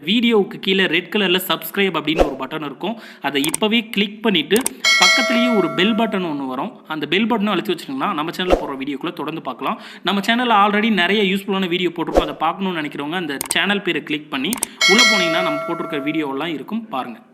வீடியோவுக்கு கீழே ரெட் கலரில் சப்ஸ்கிரைப் அப்படின்னு ஒரு பட்டன் இருக்கும். அதை இப்போவே கிளிக் பண்ணிவிட்டு பக்கத்துலேயே ஒரு பெல் பட்டன் ஒன்று வரும். அந்த பெல் பட்டனும் அழுத்தி வச்சிங்கன்னா நம்ம சேனலில் போகிற வீடியோக்குள்ளே தொடர்ந்து பார்க்கலாம். நம்ம சேனலில் ஆல்ரெடி நிறைய யூஸ்ஃபுல்லான வீடியோ போட்டிருக்கோம். அதை பார்க்கணும்னு நினைக்கிறவங்க அந்த சேனல் பேரை கிளிக் பண்ணி உள்ளே போனீங்கன்னா நம்ம போட்டிருக்கிற வீடியோவெல்லாம் இருக்கும், பாருங்கள்.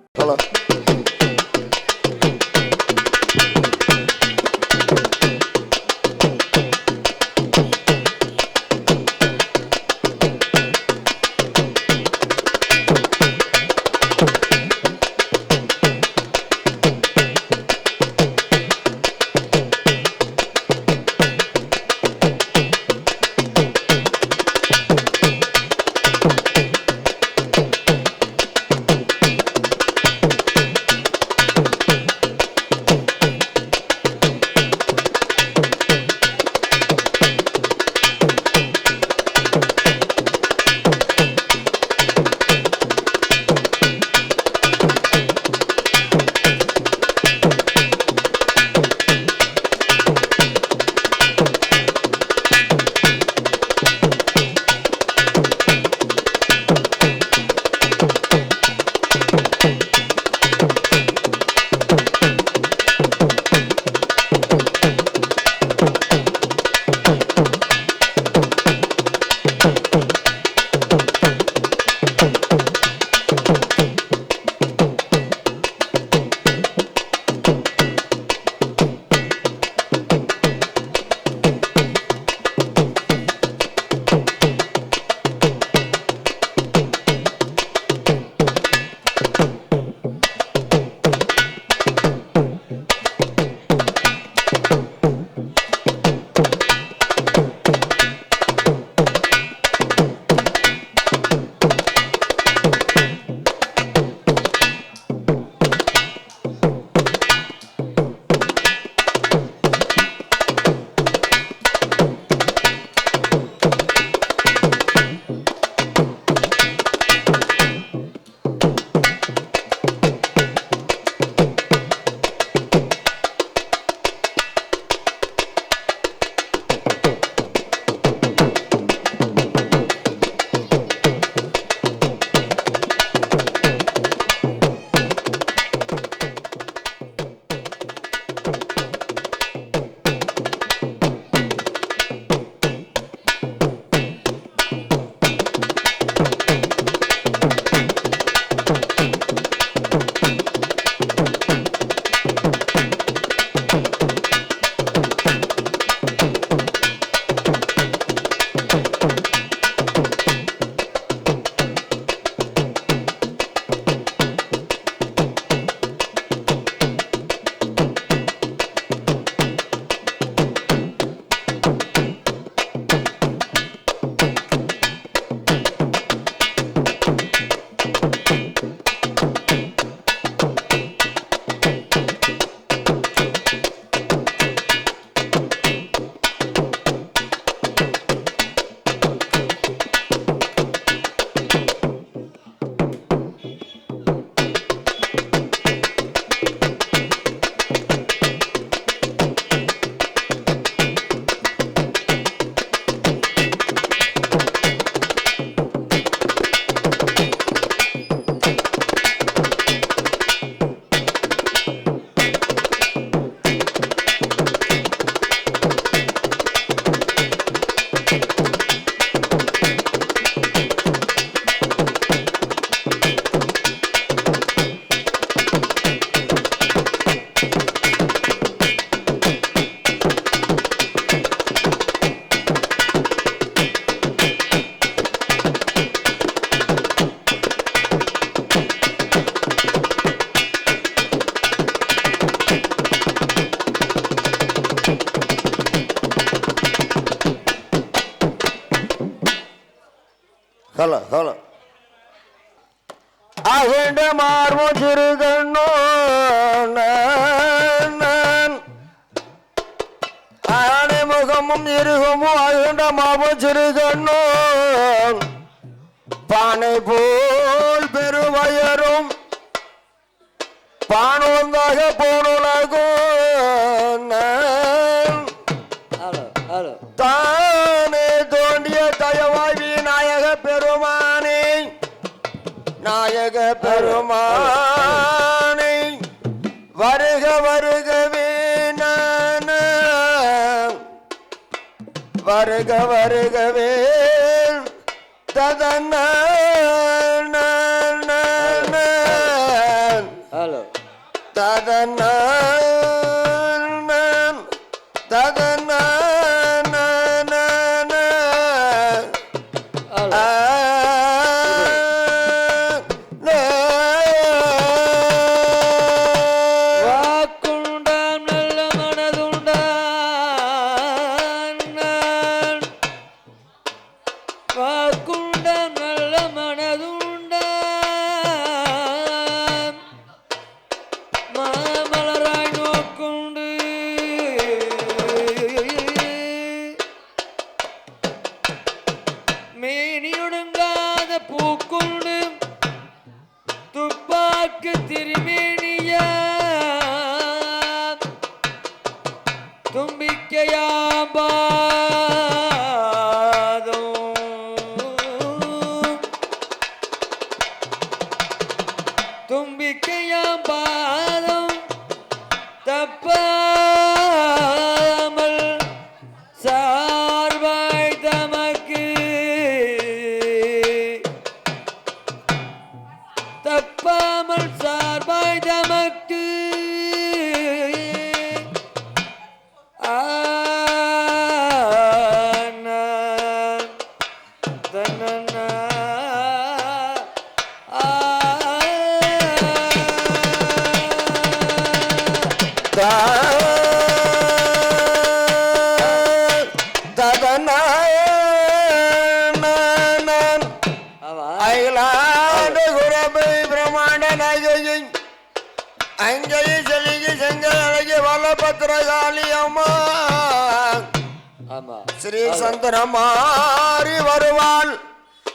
ஹலோ ஹலோ அகண்ட மார்பம் சிறுகண்ணோ ஆனை முகமும் இருகமும் அகண்ட மார்பம் சிறுகண்ணோ பானை போல் பெருவயரும் பானோந்தாக போனுலகும் தானே தோண்டிய தயவாய் விநாயக பெருமானே நாயக பெருமானை வருக வருகவே நான வருக வருகவே ததன ஹலோ ததன ததன வாக்குண்டாம் நல்ல மனதுண்டான் வாக்குண்டாம் நல்ல மனதுண்டான் மாமலராய் நோக்குண்டு மேனியொடுங்காத பூக்குண்டு துப்பாக்கு திருமேனியா தும்பிக்கையாபாதம் தும்பிக்கையாபாதம் தப்பாமல் சார்பாய் தமக்கு தப்பாமல் சார்பாய் தமக்கு அயலாண்டு குரபை பிரமாண்ட நாயகி அங்கேயே செல்லிக்கு செங்கல் அழகி வல்லபத்திரகாளி அம்மா ஆமா ஸ்ரீ சந்திரமாரி வருவாள்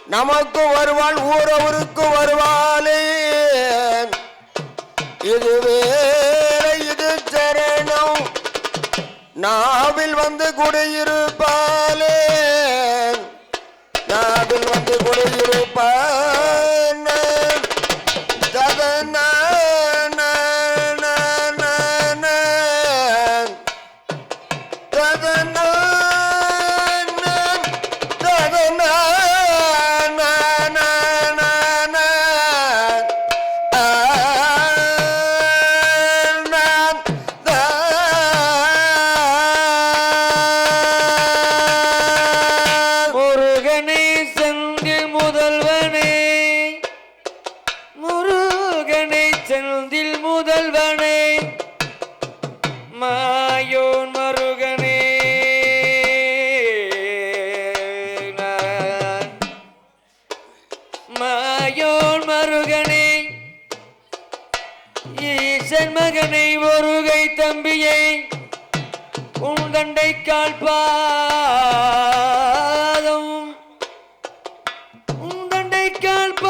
நமக்கு வருவாள் ஊரவருக்கு வருவாளே இது வேற இது சரணம் நாவில் வந்து குடியிருப்பாளே நாவில் வந்து குடியிருப்பான் ததன முருகனை செந்தில் முதல்வனே முருகனை செந்தில் முதல்வனே மாயோன் மருகனே மாயோன் மருகனே ஈசன் மகனை ஒருகை தம்பியை உண்டண்டை கால்பாதம் உண்டண்டை கால்பாதம்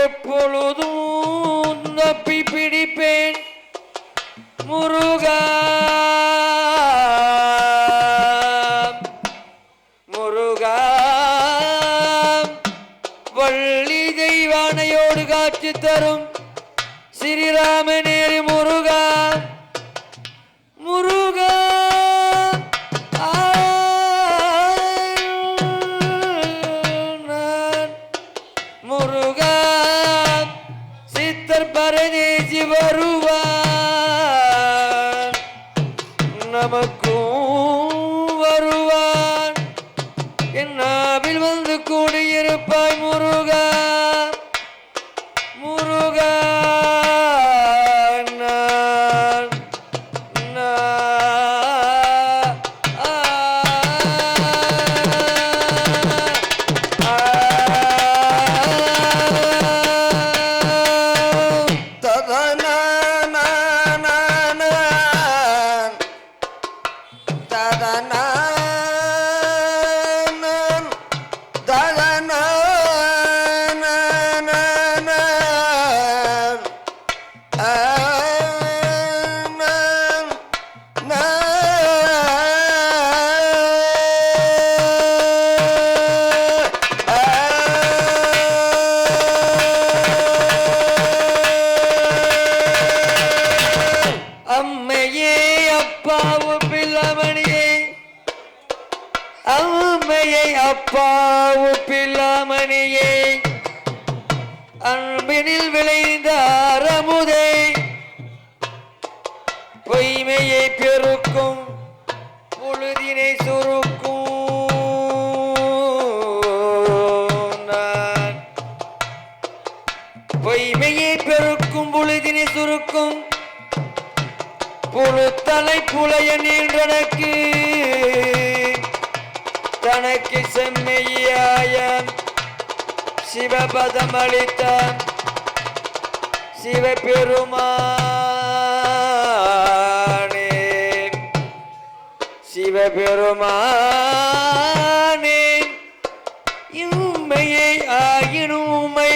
எப்பொழுதும் தப்பி பிடிப்பேன் முருகா முருகா வள்ளி தெய்வானையோடு காட்சி தரும் ஸ்ரீராமநேரி முருகா முருகா முருகா சித்தர் பரதேசி வருவான் நமக்கும் வருவான் என் நாவில் வந்து கூடியிருப்பாய் முருகா முருகா அப்பா உப்பில்லாமணியை அன்பினில் விளைந்த அறமுதை பொய்மையை பெருக்கும் பொழுதினை சுருக்கும் நான் பொய்மையை பெருக்கும் பொழுதினை சுருக்கும் புழுத்தலை புலைய நீண்டனக்கு தனக்கு செம்மையாய சிவபதம் அளித்த சிவபெருமானே சிவபெருமானே உம்மையை ஆயினும் உம்மை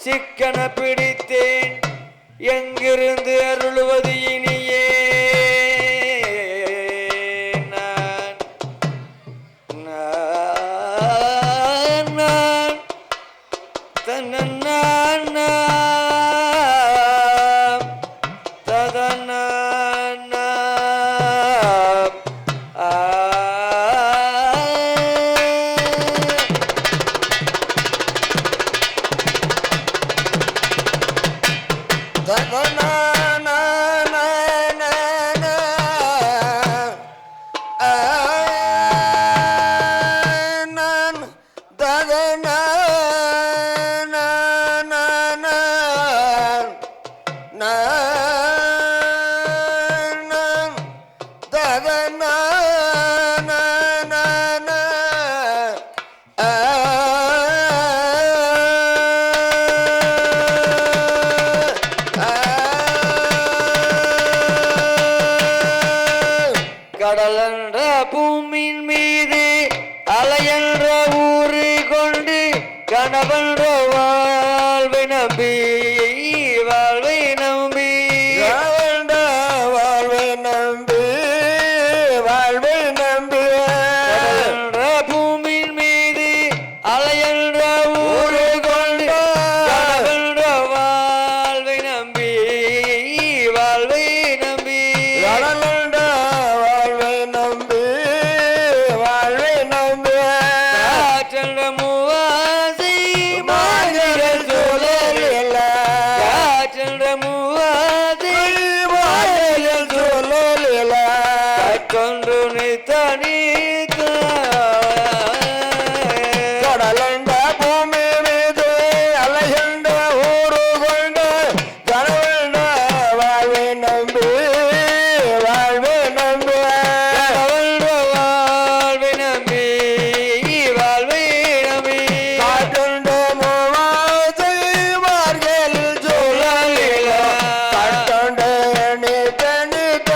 சிக்கன பிடித்தேன் எங்கிருந்து அருளுவது இனியே கடலென்ற பூமியின் மீது அலையென்ற ஊரு கொண்டு கணவன்ற வாழ்வை நம்பி வாழ்வை நம்பி வாழ்வை நம்பி வாழ்வை நம்பி கடலென்ற பூமியின் மீது அலையென்ற ஊரு கொண்டு கணவன்ற வாழ்வை நம்பி வாழ்வை நம்பி கடலண்ட பூமி மீது அலைகின்ற ஊரு கொண்டு கணவண்ட வாழ்வை நம்பி வாழ்வை நம்பி வாழ்வை நம்பி வாழ்வை நம்பி காட்டுண்ட மூவாசை மார்கழில் சூழலில் கட்டுண்ட நீட்ட நீட்ட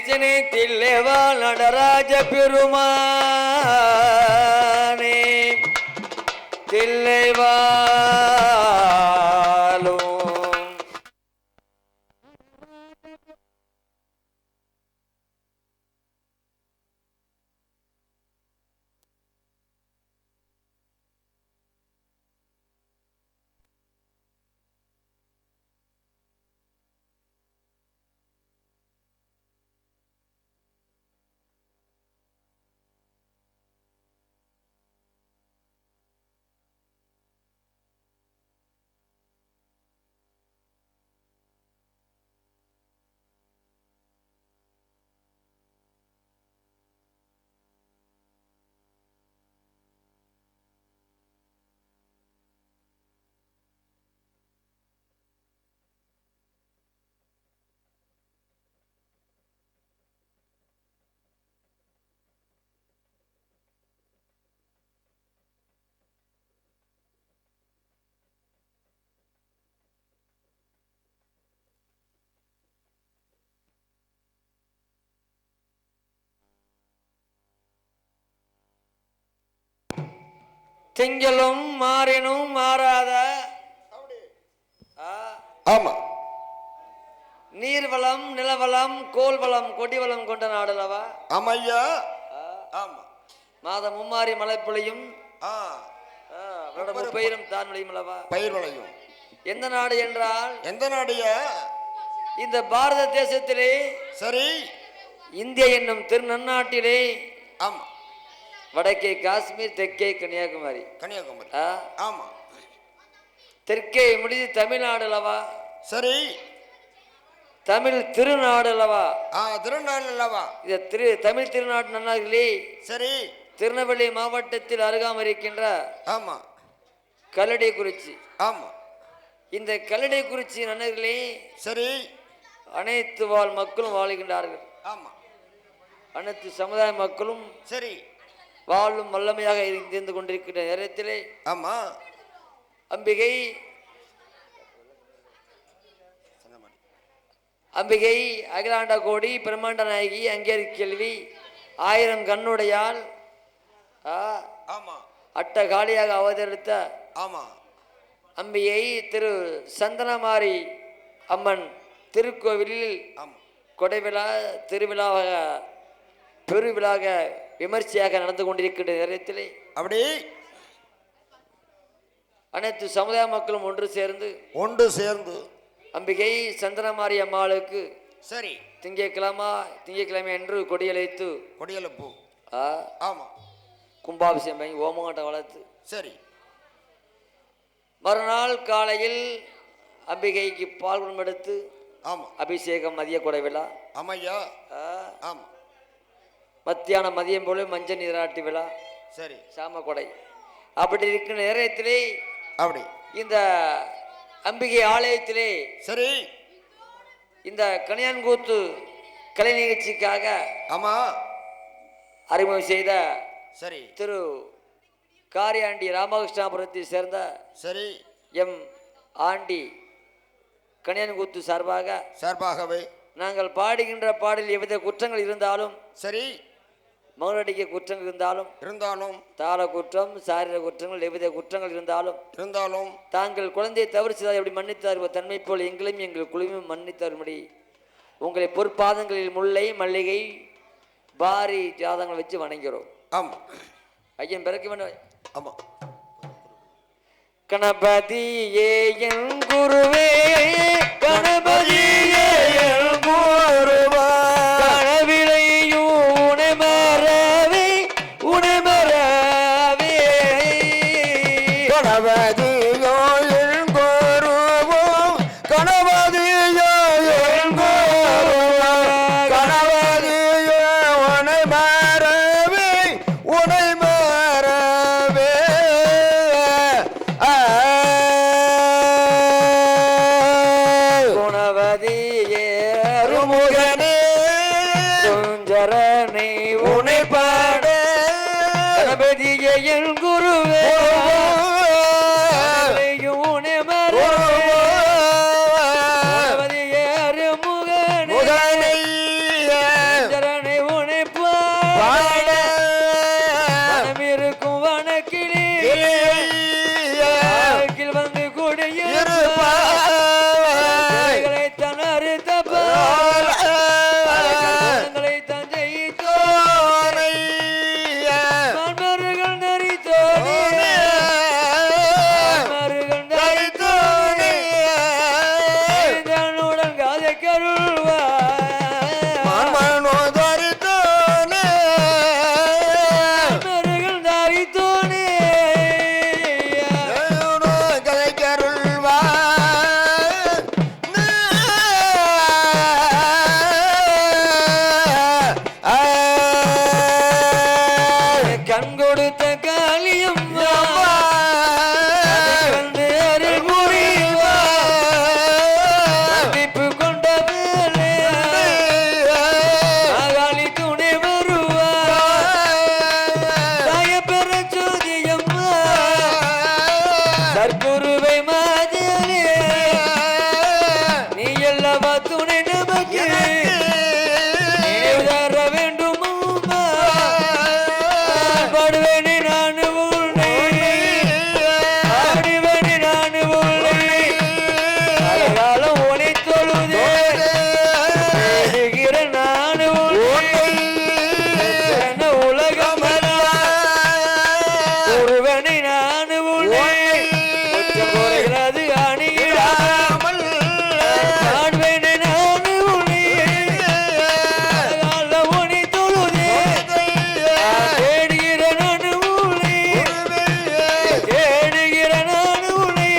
கணேசனே தில்லைவா நடராஜ பெருமானே தில்லைவாலும் திங்களும் மாறினும் மாறாத ஆமா நீர்வளம் நிலவளம் கோல்வளம் கொடிவளம் கொண்ட நாடலவா ஆமையா ஆமா மாதம் மும்மாறி மழை பொழியும் ஆ முப்பயிரும் தான் விளையும் அல்லவா பயிர் விளையும் எந்த நாடு என்றால் எந்த நாடுயா இந்த பாரத தேசத்திலே சரி இந்தியா என்னும் திருநன்னாட்டிலே ஆமா வடக்கே காஷ்மீர் தெற்கே கன்னியாகுமரி கன்னியாகுமரி ஆமா தெற்கே முடிது தமிழ்நாடு அல்லவா சரி தமிழ் திருநாடு அல்லவா திருநாள் அல்லவா இது தமிழ் திருநாடு நன்னார்களே சரி திருநெல்வேலி மாவட்டத்தில் அருகாமல் இருக்கின்ற ஆமா கல்லடைக்குறிச்சி ஆமா இந்த கல்லடைக்குறிச்சி நன்னர்களே சரி அனைத்து வாழ் மக்களும் வாழுகின்றார்கள் ஆமா அனைத்து சமுதாய மக்களும் சரி வாழும் வல்லமையாக இருந்து கொண்டிருக்கின்ற நேரத்திலே ஆமா அம்பிகை அகிலாண்ட கோடி பிரம்மாண்ட நாயகி அங்கேரி கேள்வி 1000 கண்ணுடையால் அட்டகாலியாக அவதரித்த ஆமா அம்பிகை திரு சந்தனமாரி அம்மன் திருக்கோவிலில் கொடைவிழா திருவிழாவாக பெருவிழாக விமர்சையாக நடந்து கொண்டிருக்கின்ற நேரத்திலே அப்படி அனைத்து சமுதாய மக்களும் ஒன்று சேர்ந்து அம்பிகை சந்தனமாரி அம்மாளுக்கு சரி திங்கட்கிழமை என்று கொடியழைப்பு ஆமா கும்பாபிஷேகம் பண்ணி ஓமகட்டம் வளர்த்து சரி மறுநாள் காலையில் அம்பிகைக்கு பால் குடம் எடுத்து ஆமா அபிஷேகம் மதிய கொடை விழா ஆமையா ஆமா மத்தியானம் மதியம் போல மஞ்சள் நீராட்டி விழா சரி சாம கொடை அப்படி இருக்கிற நேரத்திலே அப்படி இந்த அம்பிகை ஆலயத்திலே சரி இந்த கணியான்கூத்து கலை நிகழ்ச்சிக்காக ஆமா அறிமுகம் செய்த சரி திரு காரியாண்டி ராமகிருஷ்ணாபுரத்தை சேர்ந்த சரி எம் ஆண்டி கணியான்கூத்து சார்பாகவே நாங்கள் பாடுகின்ற பாடலில் எவ்வித குற்றங்கள் இருந்தாலும் சரி மௌனடிக்க குற்றங்கள் இருந்தாலும் தாள குற்றம் சாரீர குற்றங்கள் எவ்வித குற்றங்கள் இருந்தாலும் தாங்கள் குழந்தையை தவறு செய்தால் எப்படி மன்னித்தார் தன்மை போல் எங்களையும் எங்கள் குழுவையும் மன்னித்தாரும்படி உங்களை பொற்பாதங்களில் முல்லை மல்லிகை பாரி ஜாதங்கள் வச்சு வணங்கிறோம். ஆமா ஐயன் பிறக்க வேண்டும். ஆமா கணபதியே என் குருவே கணபதியே என் குருவா கணவிலையும் உணமரவே கணபதியோ என் குருவோ கணபதியோ என் குருவோ கணபதியோ உனை மறவே குணவதியே அருமுகனே சுந்தரனை உனை பாட கணபதியே என் குருவே கொடுத்த காளியம்மா வந்து அருள் புரிவா மன்னிப்பு கொண்ட மேலே காளி துணை வருவா தாய பெற ஜோதியம்மா சர்க்குருவை மாதிரே நீ எல்லாவா துணை நமக்கு தர வேண்டும் பாடுவேனே நான் உன்னை பாடுவேனே நான் உன்னை காலம் உனை தொழுதே தேடுகிற நான் உன்னை உலகம் ஒருவனை நான் உன்னை குற்றம் குறைகிறது அணியிடாமல் பாடுவேனே நான் உன்னை காலம் உனை தொழுதே தேடுகிற நான் உன்னை தேடுகிற நான் உன்னை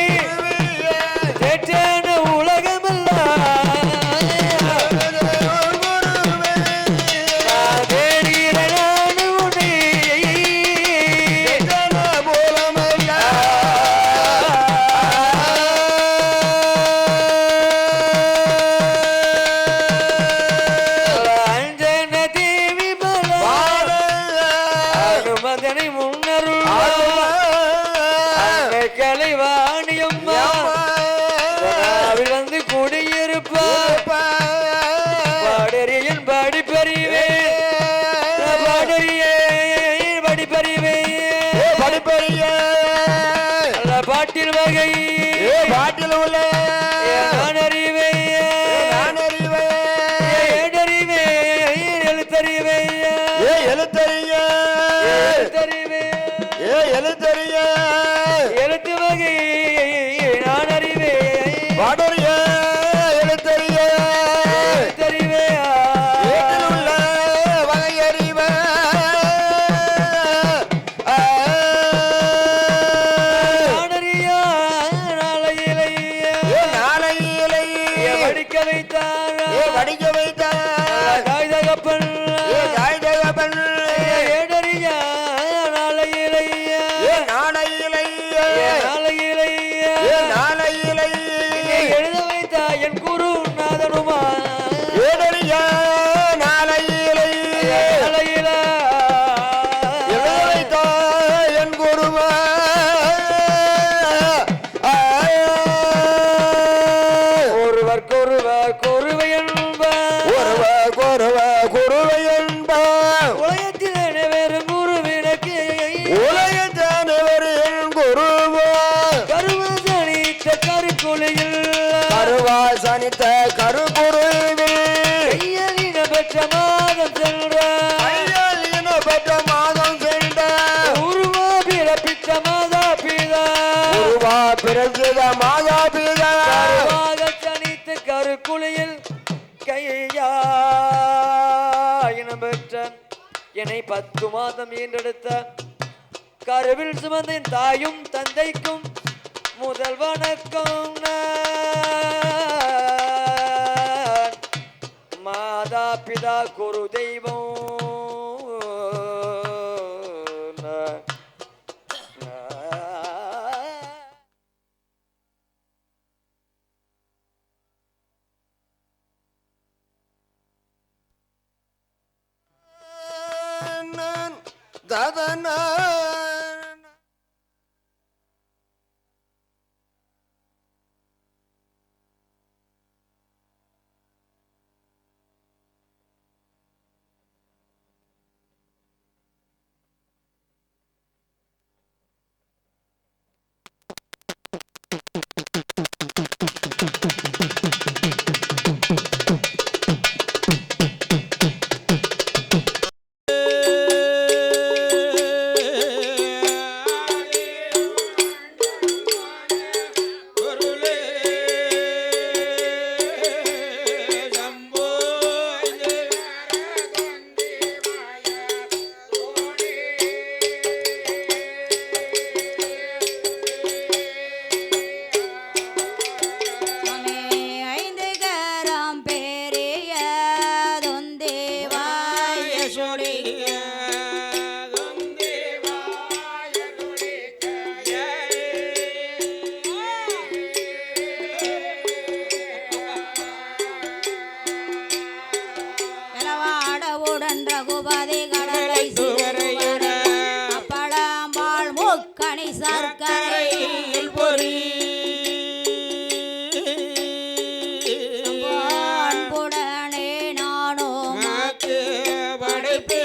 தேற்றான உலகமெல்லாம் தேடுகிற நான் உன்னை அஞ்சன தேவி மலர் அனுமதனை முன்னருள் கலைவாணியம்மா வந்து குடியிருப்பார் பாடறியன் படிப்பறிவே பாடறியேன் படிப்பறிவே பாட்டில் வகை பாட்டில் உள்ள நான் அறிவே ஏடறிவே எழுத்தறிவே எழுத்தறிய எழுத்தறிவே எழுத்தறிய எழுத்து வகை நான் அறிவே பாடறிய எழுத்தறிய எழுத்தறிவே வீட்டில் உள்ள வகையறிவ நாடறியா நாளையிலை நாளையிலை படிக்க வைத்தார் படிக்க வைத்தார் காய்தகப்பன் தாய்தகப்பன் ஏடறியா நாளையிலை நாளையிலை நாளையிலை நாளையிலை எழுத வைத்தா என் குருநாதனுமா ஏடறிய நாளையிலை நாளையில எழுத வைத்தா என் குருவா ஒருவர்க்கொருவர் கொருவை என்பார் ஒருவ குருவ குருவை என்ப உலகத்திலே வேறு குருவினக்கு உலகத்தானவரின் குருவா கருவசனித்த கருக்குழியில் கருவாசனித்த கருகுருவில் கையலின பெற்ற மாதம் சென்ற கையால் இனப்பட்ட மாதம் சென்ற உருவா பிறப்பித்த மாதா பிதா குருவா பிறந்த மாதா பிதா கருவாக சனித்த கருக்குழியில் கையா இனம் பெற்ற என்னை 10 மாதம் ஈன்றெடுத்த கருவில் சுமந்த என் தாயும் தந்தைக்கும் முதல் வணக்கம் நான். மாதா பிதா குரு தெய்வம் நான். ததனா உடன் ரகுபதி கடலை சுவரையிட அப்பளம்பாள் முக்கணி சர்க்கரையில் பொறி அன்புடனே நானோ மாக்கு படைப்பே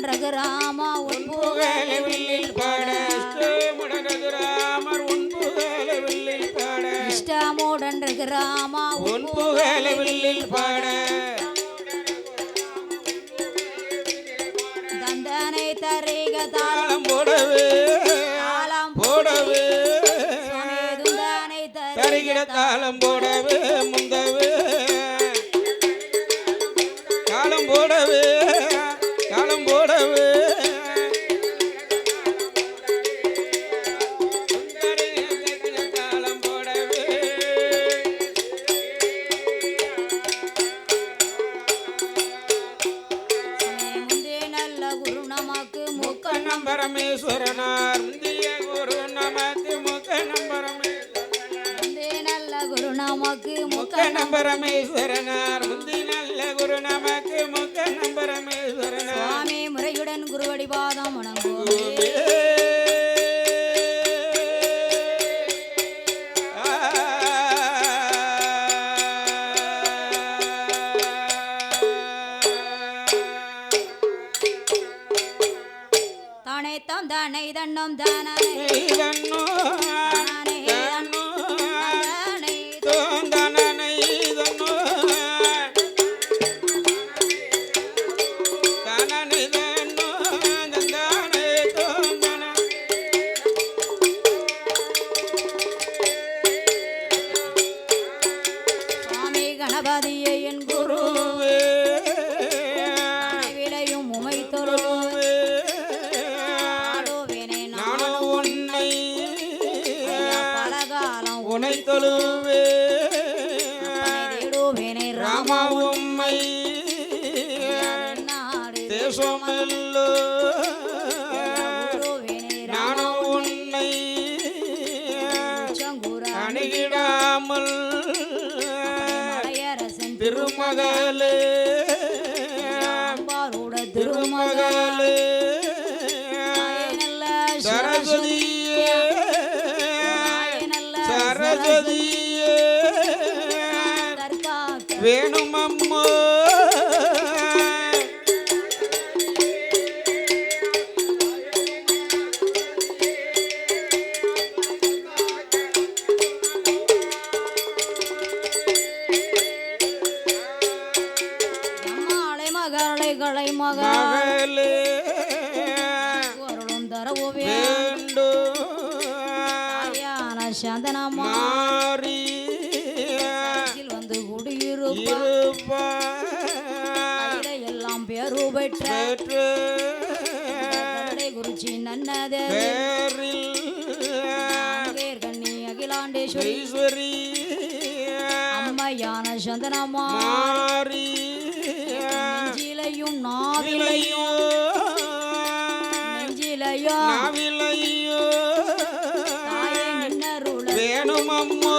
ரகுராமா உன் புகழை வில்லில் பாட இஷ்டமுடன் ரகுராமர் உன் புகழை வில்லில் பாட இஷ்டமுடன் ரகுராமா உன் புகழை வில்லில் பாட தந்தனை தரிக தாளம் போடவே தாளம் போடவே துந்தனை தரிகிட தாளம் போடவே முந்தவே தாளம் போடவே தாளம் போடவே தாளம் போடவே முந்தே நல்ல குரு நமக்கு முக்கண்ணம் பரமேஸ்வரனார் முந்திய குரு நமக்கு முக்கண்ணம் பரமேஸ்வரனார் முந்தே நல்ல குரு நமக்கு முக்கண்ணம் பரமேஸ்வரனார் முந்தி நல்ல குரு நமக்கு முக்கண்ணம் பரமேஸ்வரனார் சுவாமி முறையுடன் குருவடி பாதம் வணங்குவோமே தானே தாம் தானே தன்னம் தானே தன்னோ தானே தன்னோ தானே தோம் தானே தன்னோ தானே தன்னோ தானே தோம் சரஸ்வதியே நல்ல சரஸ்வதியே தற்காக்க வேணுமம்மோ அம்மாளை மகளை களை மகளே அருளும் தரவுவே வேண்டும் தாயான சந்தனம்மா மாறி வந்து குடியிருப்ப இருப்பாய் எல்லாம் பேரு பெற்ற பெற்று கருடை குறிச்சி நன்னதே பேரில் கண்ணி அகிலாண்டேஸ்வரி ஈஸ்வரி அம்மையான சந்தனம்மா மாறி நெஞ்சிலையும் நாவிலையும் நெஞ்சிலையும் நாவிலையோ தாயே நின்னருள வேணுமம்மோ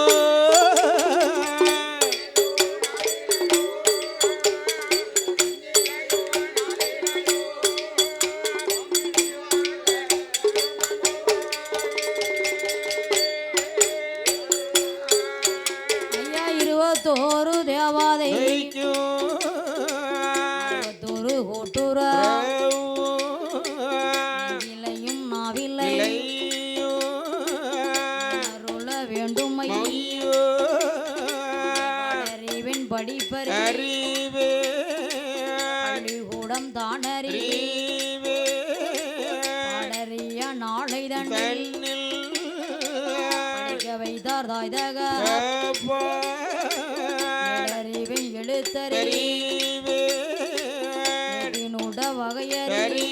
ஐயா 21 தேவாதை தைக்கும் 21 கூட்டுற நெஞ்சிலையும் நாவிலை அருள வேண்டும் அறிவின் படிப்பறி அறிவே பள்ளிக்கூடம் தானறி பாடறிய நாளை தண்டில் படிக்க வைத்தார் தாய்தக அறிவை எழுத்தறி நுட வகையறி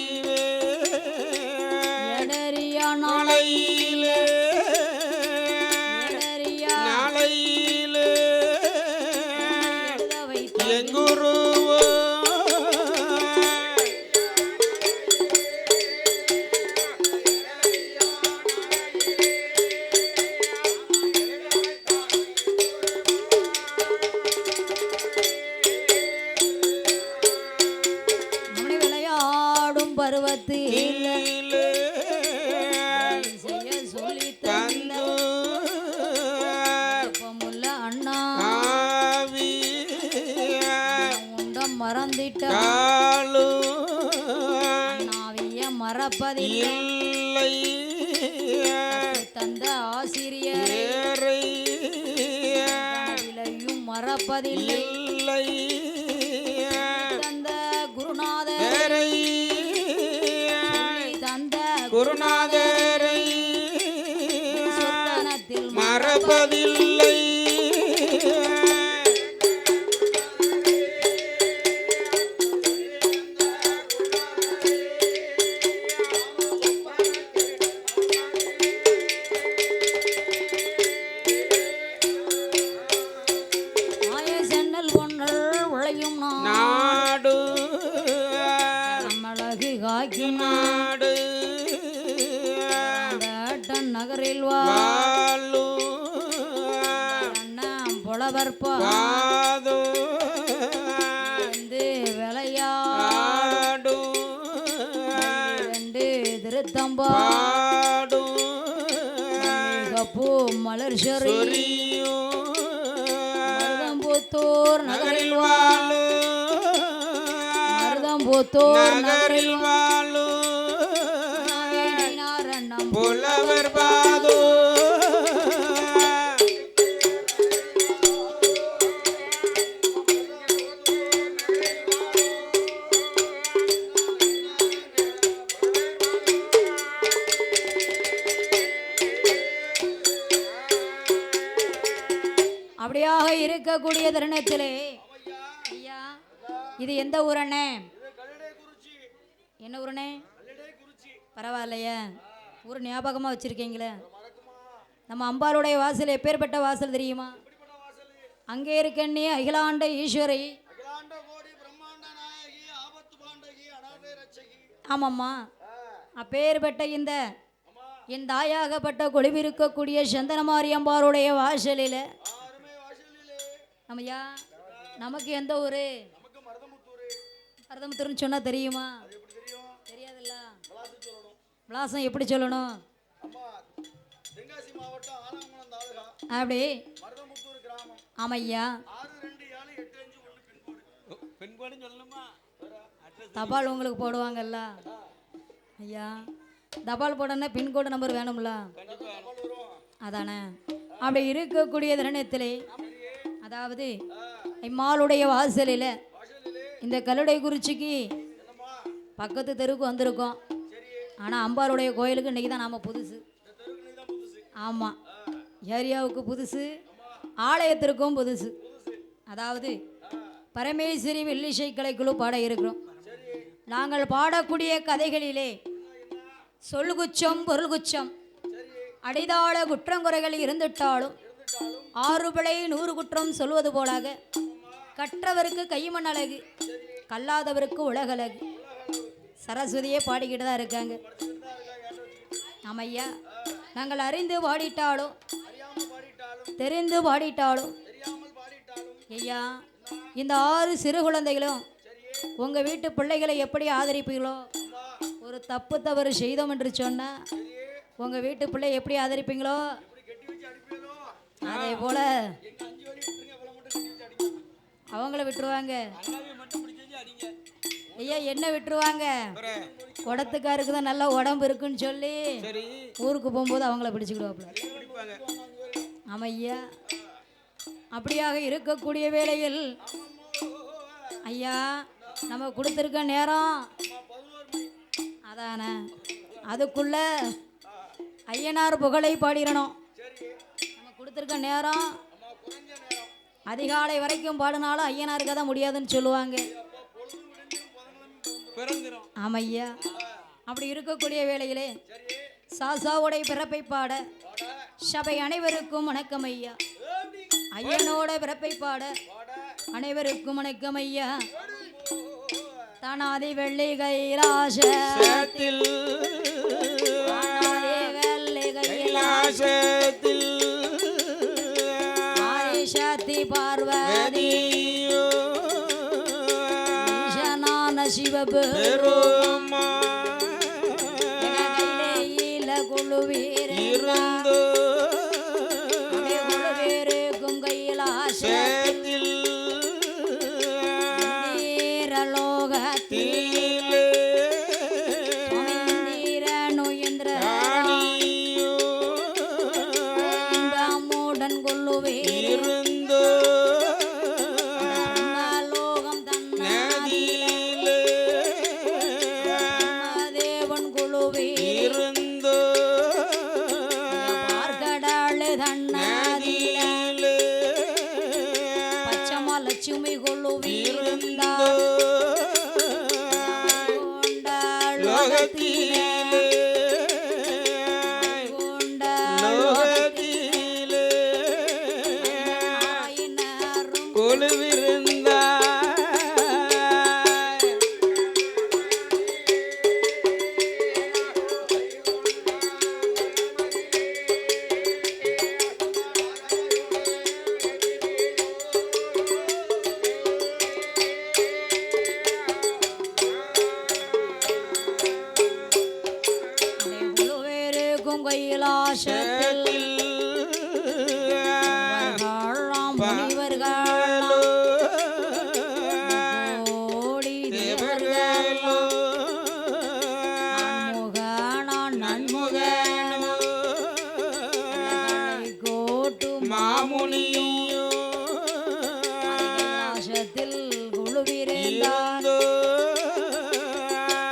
எடறியா நாளை எடறியா எழுத வைத்தார் எங்குருவோ நம்மை விளையாடும் பருவத்தில் செய்ய சொல்லி தந்த முல்ல அண்ணா உண்டம் மறந்திட்ட அண்ணாவிய மறப்பதில்லை தந்த ஆசிரியர் விலையும் மறப்பதில்லை தந்த குருநாதர் தந்த குருநாதரை சுத்தனத்தில் மறப்பதில்லை மாய சென்னல் ஒன்றல் விளையும் நாடு நம்மளகு காக்கி நாடு வேட்டன் நகரில் வா வாழு அண்ணன் புலவர்ப்பா வாது வந்து விளையாடு ஆடு ரெண்டு திருத்தம்பா பாடு பூ மலர் சொரி சொரியும் மருதம்புத்தூர் நகரில் நகரில் வா வாழு மருதம்புத்தூர் நகரில் வாழு அண்ணம் புலவர் பாது அப்படியாக இருக்கக்கூடிய தருணத்திலே ஐயா இது எந்த ஊரண்ணே என்ன ஊரண்ணே பரவாயில்லையே ஊர் ஞாபகமாக வச்சுருக்கீங்களே நம்ம அம்பாளுடைய வாசல் எப்பேற்பட்ட வாசல் தெரியுமா அங்கே இருக்கண்ணே அகிலாண்ட ஈஸ்வரி ஆமாம்மா அப்பேற்பட்ட இந்த என் தாயாகப்பட்ட கொழுவிருக்கக்கூடிய சந்தனமாரி அம்பாளுடைய வாசலில் நம்மையா நமக்கு எந்த ஊர் மருதமுத்தூர்னு சொன்னால் தெரியுமா தெரியாதுல்ல விலாசம் எப்படி சொல்லணும்? அப்படி ஆமையா. தபால் உங்களுக்கு போடுவாங்கல்ல ஐயா. தபால் போடணும்னா பின்கோடு நம்பர் வேணும்ல, அதானே? அப்படி இருக்கக்கூடிய தருணத்திலே, அதாவது இம்மாளுடைய வாசலில் இந்த கல்லுடை குறிச்சிக்கு பக்கத்து தெருவுக்கு வந்திருக்கோம். ஆனால் அம்பாளுடைய கோயிலுக்கு இன்றைக்கி தான் நாம் புதுசு. ஆமாம், ஏரியாவுக்கு புதுசு, ஆலயத்திற்கும் புதுசு. அதாவது பரமேஸ்வரி வெள்ளிசை கலைக்குழு பாட இருக்கிறோம். நாங்கள் பாடக்கூடிய கதைகளிலே சொல்குச்சம் பொருள்குச்சம் அடிதாள குற்றங்குறைகள் இருந்துட்டாலும் 6 பிழை 100 குற்றம் சொல்வது போலாக கற்றவருக்கு கைமண் அழகு, கல்லாதவருக்கு உலகளகு. சரஸ்வதியே பாடிக்கிட்டு தான் இருக்காங்க. ஆமையா, நாங்கள் அறிந்து பாடிட்டாலும் தெரிந்து பாடிட்டாலும் ஐயா, இந்த 6 சிறு குழந்தைகளும் உங்கள் வீட்டு பிள்ளைகளை எப்படி ஆதரிப்பீங்களோ, ஒரு தப்பு தவறு செய்தோம் என்று சொன்னால் உங்கள் வீட்டு பிள்ளை எப்படி ஆதரிப்பீங்களோ அதே போல அவங்கள விட்டுருவாங்க. ஐயா, என்ன விட்டுருவாங்க? குடத்துக்காருக்கு தான் நல்ல உடம்பு இருக்குன்னு சொல்லி ஊருக்கு போகும்போது அவங்கள பிடிச்சிக்கிடுவாப்புல. ஆமையா, அப்படியாக இருக்கக்கூடிய வேளையில் ஐயா, நம்ம கொடுத்துருக்க நேரம் அதானே, அதுக்குள்ள ஐயனார் புகழை பாடிடணும். நம்ம கொடுத்துருக்க நேரம் அதிகாலை வரைக்கும் பாடினாலும் ஐயனாருக்கு தான் முடியாதுன்னு சொல்லுவாங்க. ஆமையா, அப்படி இருக்கக்கூடிய வேளையிலே சாசாவுடைய பிறப்பை பாட சபை அனைவருக்கும் வணக்கம் ஐயா. ஐயனோட பிறப்பை பாட அனைவருக்கும் வணக்கம் ஐயா. தானாதி வெள்ளி கைலாசத்தில் ஆதிசக்தி பார்வதி ஈசனான சிவபெருமான் குழுவேருக்கும் கைலாசத்தில் லட்சுமி கொள்ளுவீர்ந்தாள் கைலாசத்தில் முனிவர்கள் கோடி தேவர்களோ நன்முகன் கோட்டு மாமுனியோ கைலாசத்தில் குழுவிருந்தார்.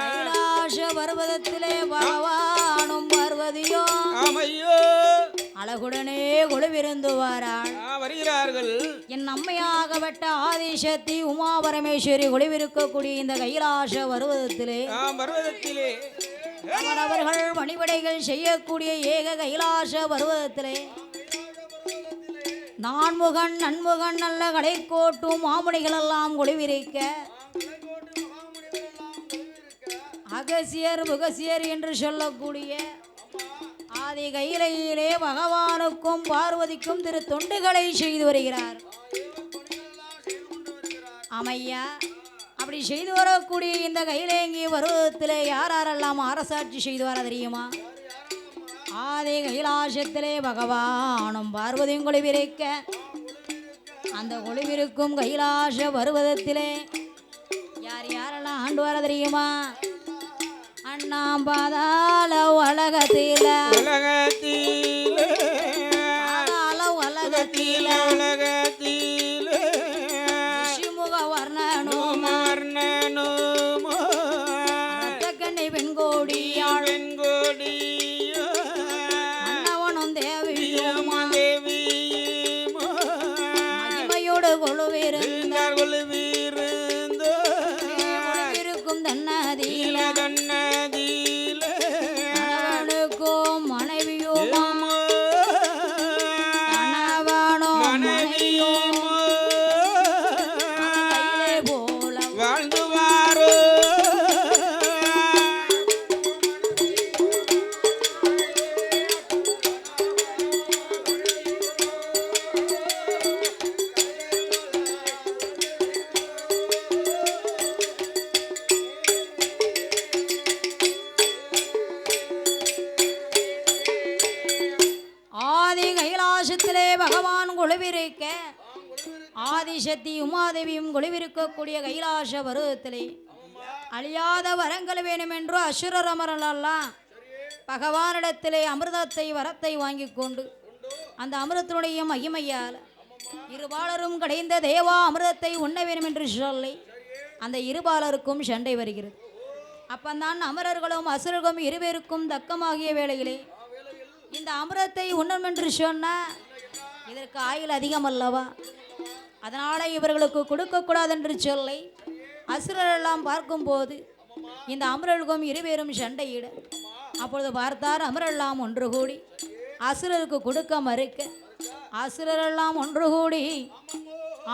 கைலாச பர்வதத்திலே பகவானும் பார்வதியோ அழகுடனே குழுவிருந்து வருகிறார்கள். என் அம்மையாகப்பட்ட ஆதிசக்தி உமா பரமேஸ்வரி குழுவிருக்கக்கூடிய இந்த கைலாச பர்வதத்திலே அவர்கள் பணிபடைகள் செய்யக்கூடிய ஏக கைலாச பர்வதத்திலே நான்முகன் நன்முகன் நல்ல கடைக்கோட்டும் மாமுனிகள் எல்லாம் குழுவிருக்க அகசியர் புகசியர் என்று சொல்லக்கூடிய ஆதி கையிலே பகவானுக்கும் பார்வதிக்கும் திரு தொண்டுகளை செய்து வருகிறார். ஆமையா, அப்படி அப்படி செய்து வரக்கூடிய இந்த கையிலேங்கி பருவத்திலே யாரெல்லாம் அரசாட்சி செய்து வர தெரியுமா? ஆதி கைலாசத்திலே பகவானும் பார்வதியும் கொழுவிருக்க, அந்த கொழுவிருக்கும் கைலாச பருவதத்திலே யாரெல்லாம் ஆண்டு வர தெரியுமா? அண்ணாம் பாதாள உலகத்தில ரிஷிமுக வர்ணனும் ரத்தக்கண்ணி பெண்கோடியாள் அண்ணவனும் தேவியும் மகிமையோடு கொழுவிருக்கும் தன்னதியில கணவனுக்கும் மனைவியும் கணவனும் மனைவியும் கையிலே போல வாழ்ந்துவாரோ ஆதி கைலாசத்திலே பகவான் கொழுவிருக்க, ஆதிசக்தி உமாதேவியும் கொழுவிருக்கக்கூடிய கைலாச பருவத்திலே அழியாத வரங்கள் வேணும் என்று அசுரர் அமரலாம் பகவானிடத்திலே அமிர்தத்தை வரத்தை வாங்கி கொண்டு அந்த அமிர்தத்தினுடைய மகிமையால் இருபாலரும் கடைந்த தேவா அமிர்தத்தை உண்ண வேண்டும் என்று சொல்லி அந்த இருபாலருக்கும் சண்டை வருகிறது. அப்பந்தான் அமரர்களும் அசுரர்களும் இருவருக்கும் தக்கமாகிய வேளையிலே இந்த அமிர்தத்தை உண்ணும் என்று சொன்னால் இதற்கு ஆயுள் அதிகம் அல்லவா, அதனால் இவர்களுக்கு கொடுக்கக்கூடாது என்று சொல்லி அசுரரெல்லாம் பார்க்கும்போது இந்த அமரர்களும் இருவேரும் சண்டையிட, அப்பொழுது பார்த்தார் அமரெல்லாம் ஒன்று கூடி அசுரருக்கு கொடுக்க மறுக்க, அசுரரெல்லாம் ஒன்று கூடி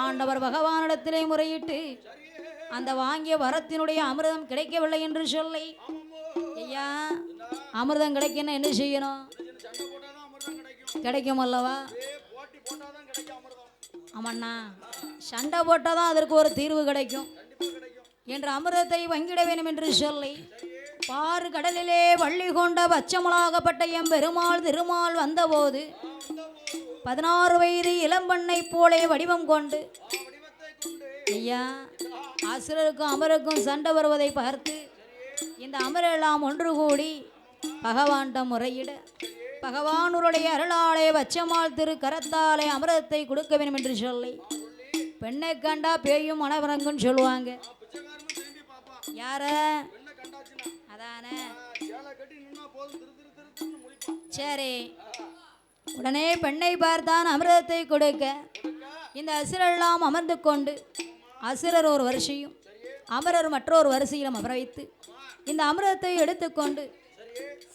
ஆண்டவர் பகவானிடத்திலே முறையிட்டு அந்த வாங்கிய வரத்தினுடைய அமிர்தம் கிடைக்கவில்லை என்று சொல்லி, ஐயா அமிர்தம் கிடைக்கணும் என்ன செய்யணும்? கிடைக்கும் அல்லவா? ஆமாண்ணா, சண்டை போட்டால் தான் அதற்கு ஒரு தீர்வு கிடைக்கும் என்ற அமிர்தத்தை வங்கிட வேண்டும் என்று சொல்லி பாரு கடலிலே வள்ளி கொண்ட பச்சமலாகப்பட்ட எம் பெருமாள் திருமால் வந்தபோது 16 வயது இளம்பெண்ணை போலே வடிவம் கொண்டு ஐயா அசுரருக்கும் அமருக்கும் சண்டை வருவதை பார்த்து இந்த அமரெல்லாம் ஒன்று கூடி பகவான்டம் முறையிட, பகவானுடைய அருளாலே வச்சமால் திரு கரத்தாலே அமிர்தத்தை கொடுக்க வேண்டும் என்று சொல்லி பெண்ணை கண்டா பேயும் மனவரங்குன்னு சொல்லுவாங்க. யார அதானே சரி, உடனே பெண்ணை பார்த்தான் அமிர்தத்தை கொடுக்க. இந்த அசுரெல்லாம் அமர்ந்து கொண்டு அசுரர் ஒரு வரிசையும் அமரர் மற்றொரு வரிசையிலும் அமர வைத்து இந்த அமிர்தத்தை எடுத்துக்கொண்டு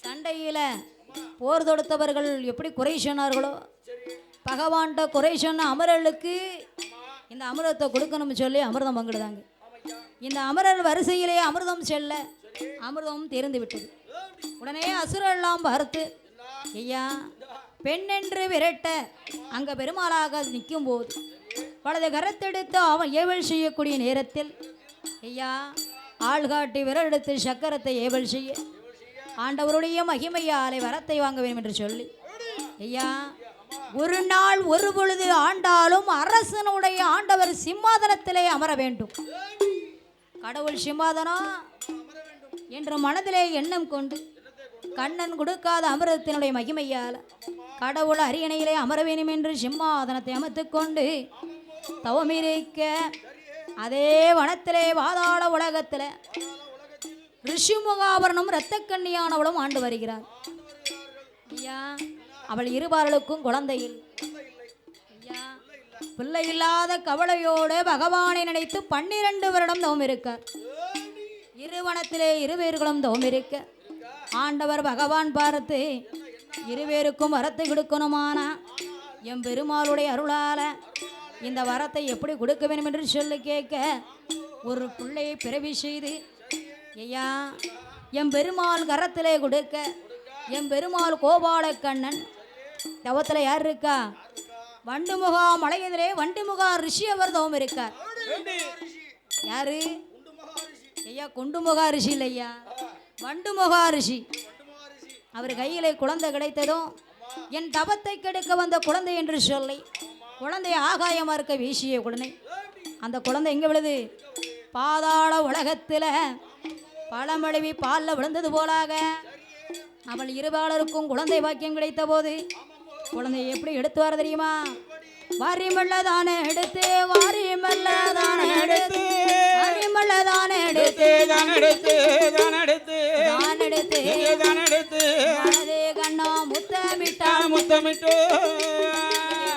சண்டையில் போர் தொடுத்தவர்கள் எப்படி குறை சொன்னார்களோ பகவான்கிட்ட குறை சொன்ன அமரர்களுக்கு இந்த அமிர்தத்தை கொடுக்கணும்னு சொல்லி அமிர்தம் பங்கிடுதாங்க. இந்த அமரர் வரிசையிலே அமிர்தம் செல்ல அமிர்தம் தெரிந்து விட்டது. உடனே அசுரெல்லாம் பார்த்து ஐயா பெண் என்று விரட்ட அங்கே பெருமாளாக நிற்கும் போது வலது கரத்தெடுத்து அவன் ஏவல் செய்யக்கூடிய நேரத்தில் ஐயா ஆள்காட்டி விரலெடுத்து சக்கரத்தை ஏவல் செய்ய ஆண்டவருடைய மகிமையாலை வரத்தை வாங்க வேண்டும் என்று சொல்லி ஐயா ஒரு நாள் ஒரு பொழுது ஆண்டாலும் அரசனுடைய ஆண்டவர் சிம்மாதனத்திலே அமர வேண்டும். கடவுள் சிம்மாதனம் என்ற மனதிலே எண்ணம் கொண்டு கண்ணன் கொடுக்காத அமிர்தத்தினுடைய மகிமையால் கடவுள் அரியணையிலே அமர வேண்டும் என்று சிம்மாதனத்தை அமைத்துக்கொண்டு தவமிருக்க அதே வனத்திலே பாதாள உலகத்தில் ரிஷிமுகாபரணம் இரத்த கண்ணியானவளும் ஆண்டு வருகிறார். ஐயா அவள் இருபாலருக்கும் குழந்தை இல்லை. ஐயா பிள்ளை இல்லாத கவலையோடு பகவானை நினைத்து 12 வருடம் தவம் இருக்கார். இருவனத்திலே இருவேர்களும் தவம் இருக்க ஆண்டவர் பகவான் பார்த்து இருவேருக்கும் வரத்தை கொடுக்கணுமானா எம் பெருமாளுடைய அருளால இந்த வரத்தை எப்படி கொடுக்க வேண்டும் என்று சொல்லி கேட்க ஒரு பிள்ளையை பிறவி செய்து ஐயா எம் பெருமாள் கரத்திலே கொடுக்க எம் பெருமாள் கோபால கண்ணன் தவத்தில் யார் இருக்கா? வண்டுமுகா மலையதிலே வண்டுமுகா ரிஷி அவர் தவம் இருக்கார். யாரு? ஐயா கொண்டு முகாரிஷி இல்லையா, வண்டு முகாரிஷி. அவர் கையிலே குழந்தை கிடைத்ததும் என் தவத்தை கெடுக்க வந்த குழந்தை என்று சொல்லி குழந்தை ஆகாயமா இருக்க வீசிய உடனே அந்த குழந்தை எங்க விழுது? பாதாள உலகத்துல பழமழுவி பாலில் விழுந்தது போலாக அவள் இருபாலருக்கும் குழந்தை பாக்கியம் கிடைத்த போது குழந்தையை எப்படி எடுத்து வர தெரியுமா? வாரிமல்ல தானே எடுத்து, வாரிமல்ல தானே எடுத்து, வாரிமல்ல தானே எடுத்து, தான் எடுத்து, தான் எடுத்து, தான் எடுத்து, தான் எடுத்து, வலது கண்ணோ முத்தமிட்டா, முத்தமிட்டு,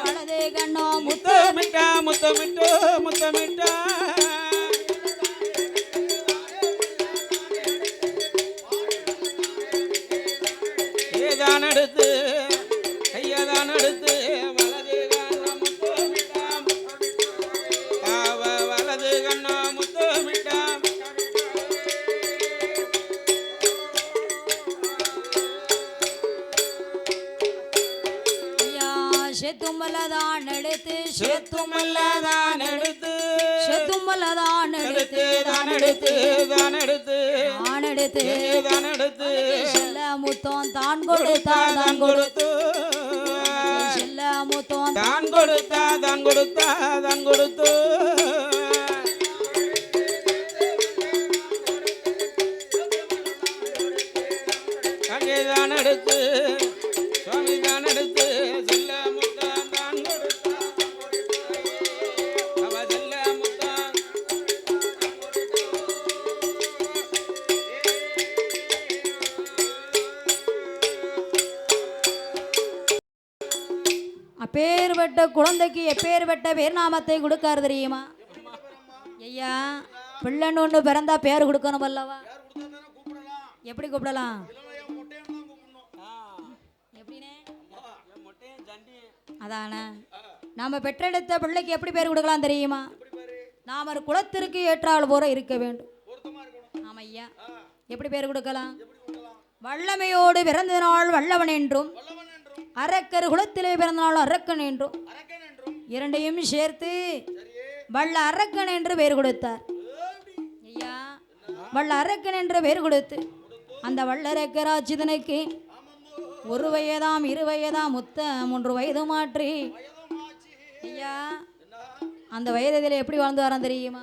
வலது கண்ணோ முத்தமிட்டா, முத்தமிட்டு, முத்தமிட்டா, ஏதான் எடுத்து, கையதான் எடுத்து, வலது கண்ணோ முத்தமிட்டா, அவ வலது கண்ணோ முத்தமிட்டா. செத்துமல்லதான் எடுத்து, செத்துமல்லதான் எடுத்து, செத்துமல்லதான் எடுத்து, தான் எடுத்து, தான் எடுத்து, தான் எடுத்து, தான் எடுத்து, செல்ல முத்தம் தான் கொடுத்தா, தான் கொடுத்து, செல்ல முத்தம் தான் கொடுத்தா, தான் கொடுத்தா, தான் கொடுத்து, தான் எடுத்து, சுவாமி தான் எடுத்து, செல்ல முத்தம் தான் கொடுத்தா, அவ செல்ல முத்தம். அப்பேர்பட்ட குழந்தைக்கு எப்பேர்பட்ட பேர் நாமத்தை கொடுக்காரு தெரியுமா? ஐயா பிள்ளைன்னு ஒன்று பிறந்தா பேர் கொடுக்கணும் அல்லவா? எப்படி கூப்பிடலாம்? அதானே நாம பெற்றெடுத்த பிள்ளைக்கு எப்படி பேர் கொடுக்கலாம் தெரியுமா? நாம் ஒரு குலத்திற்கு ஏற்றாள் போல இருக்க வேண்டும். ஆமா ஐயா, எப்படி பேர் கொடுக்கலாம்? வல்லமையோடு பிறந்த நாள் வல்லவன் என்றும், அரக்கர் குலத்திலே பிறந்த நாள் அரக்கன் என்றும், இரண்டையும் சேர்த்து வல்ல அரக்கன் என்று பெயர் கொடுத்தார். ஐயா வல்ல அரக்கன் என்று பெயர் கொடுத்து அந்த வல்லரக்கராட்சிதனுக்கு 1 வயதாம் 2 வயதாம் 3 வயது மாற்றி ஐயா அந்த வயதில் எப்படி வாழ்ந்து வரான் தெரியுமா?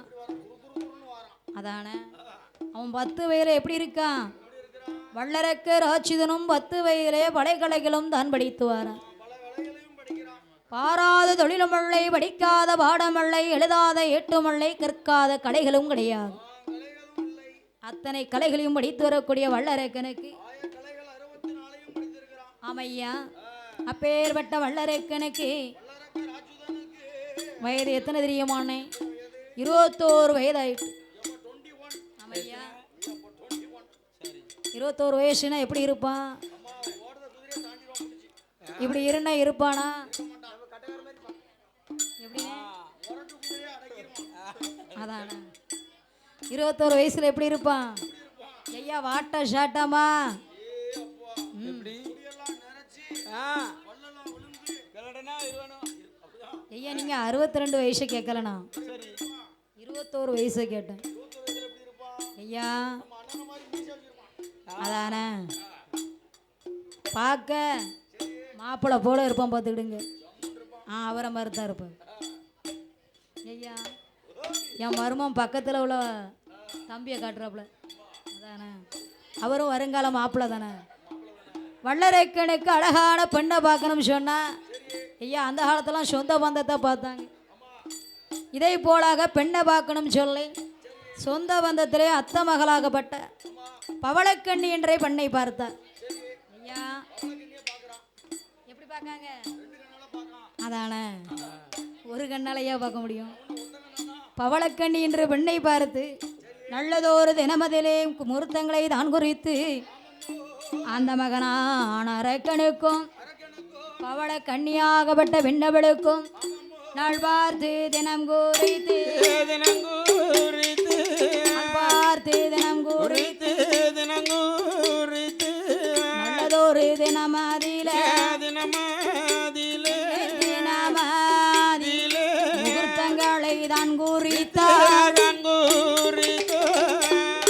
அதானே அவன் 10 வயதில் எப்படி இருக்கான்? வல்லரக்கர் ஆட்சிதனும் 10 வயதிலே படைக்கலைகளும் தான் படித்து வாரான். பாராத தொழிலுமல்லை, படிக்காத பாடமல்லை, எழுதாத ஏட்டுமல்லை, கற்காத கலைகளும் கிடையாது. அத்தனை கலைகளையும் படித்து வரக்கூடிய வல்லரக்கனுக்கு ஆமையா அப்பேற்பட்ட வல்லரக்கனுக்கு வயது எத்தனை தெரியுமானே? 21 வயதாயிட்டு. ஆமையா 21 வயசுனா எப்படி இருப்பான்? இப்படி இருந்தா இருப்பானா? எப்படின்னா அதானா 21 வயசுல எப்படி இருப்பான்? ஐயா வாட்டா ஷாட்டாமா ஐயா நீங்க 62 வயசு கேட்கலண்ணா, 21 வயசு கேட்டேன் ஐயா. அதானே பார்க்க மாப்பிள்ளை போல இருப்பான் பார்த்துக்கிடுங்க. அவரை மாதிரி தான் இருப்பார் ஐயா. என் மருமன் பக்கத்தில் உள்ள தம்பியை காட்டுறாப்புல. அதானே அவரும் வருங்கால மாப்பிள்ளை தானே. வல்லரக்கனுக்கு அழகான பெண்ணை பார்க்கணும்னு சொன்னா ஐயா அந்த காலத்தெல்லாம் சொந்த பந்தத்தை பார்த்தாங்க. இதை போலாக பெண்ணை பார்க்கணும்னு சொல்லி சொந்த பந்தத்திலே அத்தை மகளாகப்பட்ட பவளக்கண்ணி என்ற பெண்ணை பார்த்தார் ஐயா. எப்படி பார்க்காங்க? அதானே ஒரு கண்ணாலையா பார்க்க முடியும்? பவளக்கண்ணி என்ற பெண்ணை பார்த்து நல்லதொரு தினமதிலே முகூர்த்தங்களை தான் குறித்து அந்த மகனான அரக்கனுக்கும் பவள கண்ணியாகப்பட்ட பெண்ணவளுக்கும் நாள் பார்த்து தினம் குறித்து, தினம் குறித்து, பார்த்து தினம் குறித்து, தினம் குறித்து நல்லதொரு தினமதிலே, தினமதிலே, தினமதிலே முகூர்த்தங்களை தான் குறித்தார், தான் குறித்தார்.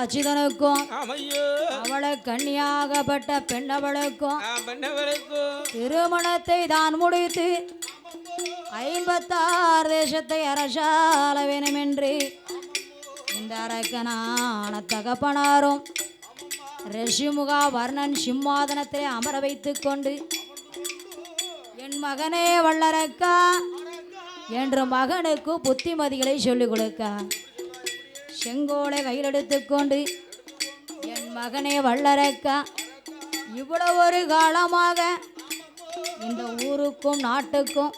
ராட்சிதனுக்கும் ஆமையோ அவளை கன்னியாகப்பட்ட பெண்ணவளுக்கும் பெண்ணவளுக்கும் திருமணத்தை தான் முடித்து 56 தேசத்தை அரசாள வேணுமென்று இந்த அரக்கனான தகப்பனாரும் ரிஷிமுகா வர்ணன் சிம்மாதனத்திலே அமர வைத்து கொண்டு என் மகனே வல்லரக்கா என்று மகனுக்கு புத்திமதிகளை சொல்லிக் கொடுக்க செங்கோலை கையில் எடுத்துக்கொண்டு என் மகனே வல்லரக்கா இவ்வளவு ஒரு காலமாக இந்த ஊருக்கும் நாட்டுக்கும்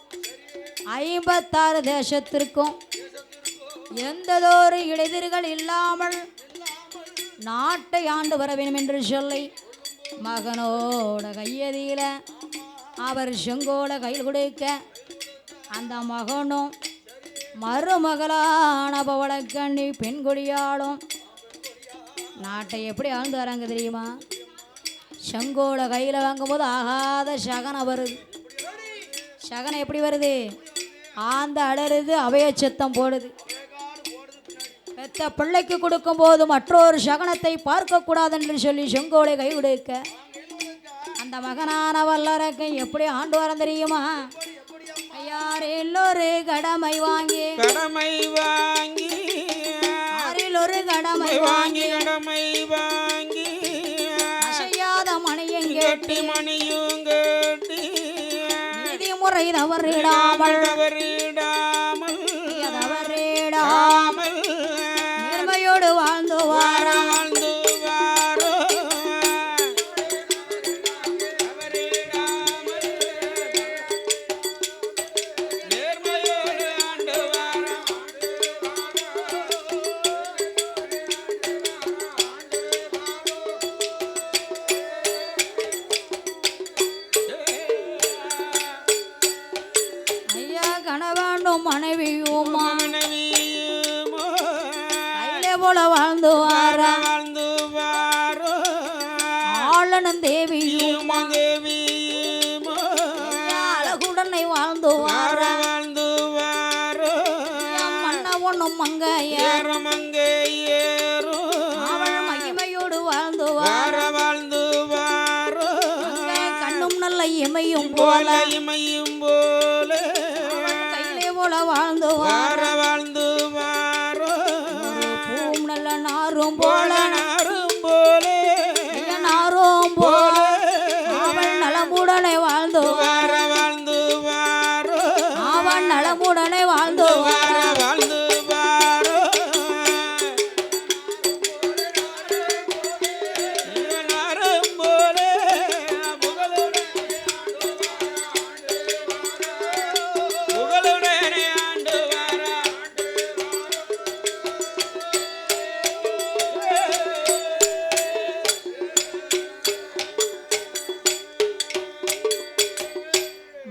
56 தேசத்திற்கும் எந்ததொரு இடைதீர்கள் இல்லாமல் நாட்டை ஆண்டு வர வேண்டும் என்று சொல்லி மகனோட கையதியில அவர் செங்கோட கையில் கொடுக்க அந்த மகனும் மருமகளான பவளக்கண்ணி பெண்கொடியாலும் நாட்டை எப்படி ஆழ்ந்து வராங்க தெரியுமா? செங்கோட கையில் வாங்கும்போது ஆகாத சகனம் வருது. சகனம் எப்படி வருது? ஆந்த அலறுது, அவைய சத்தம் போடுது. பெத்த பிள்ளைக்கு கொடுக்கும்போது மற்றொரு சகனத்தை பார்க்கக்கூடாது என்று சொல்லி செங்கோலை கை கொடுக்க அந்த மகனான வல்லரக்கை எப்படி ஆண்டு வரம் தெரியுமா? ஐயார் எல்லோரும் கடமை வாங்கி ஆறில் ஒரு கடமை வாங்கி அசையாத மணியும் கேட்டி நீதிமுறை தவறிடாமல் நேர்மையோடு வாழ்ந்து வாரா மனைவியும் கையிலே போல வாழ்ந்து வாரா ஆளனும் தேவியும் அழகுடனை வாழ்ந்து வாரா மன்ன ஒண்ணும் மங்கையேறும் அவள் மகிமையோடு வாழ்ந்து வாரா கண்ணும் நல்ல இமையும் போல வாழ்ந்து பூம் நல்ல நாரும் போல அவள் நலமுடனே வாழ்ந்து அவன் நலமுடனே வாழ்ந்து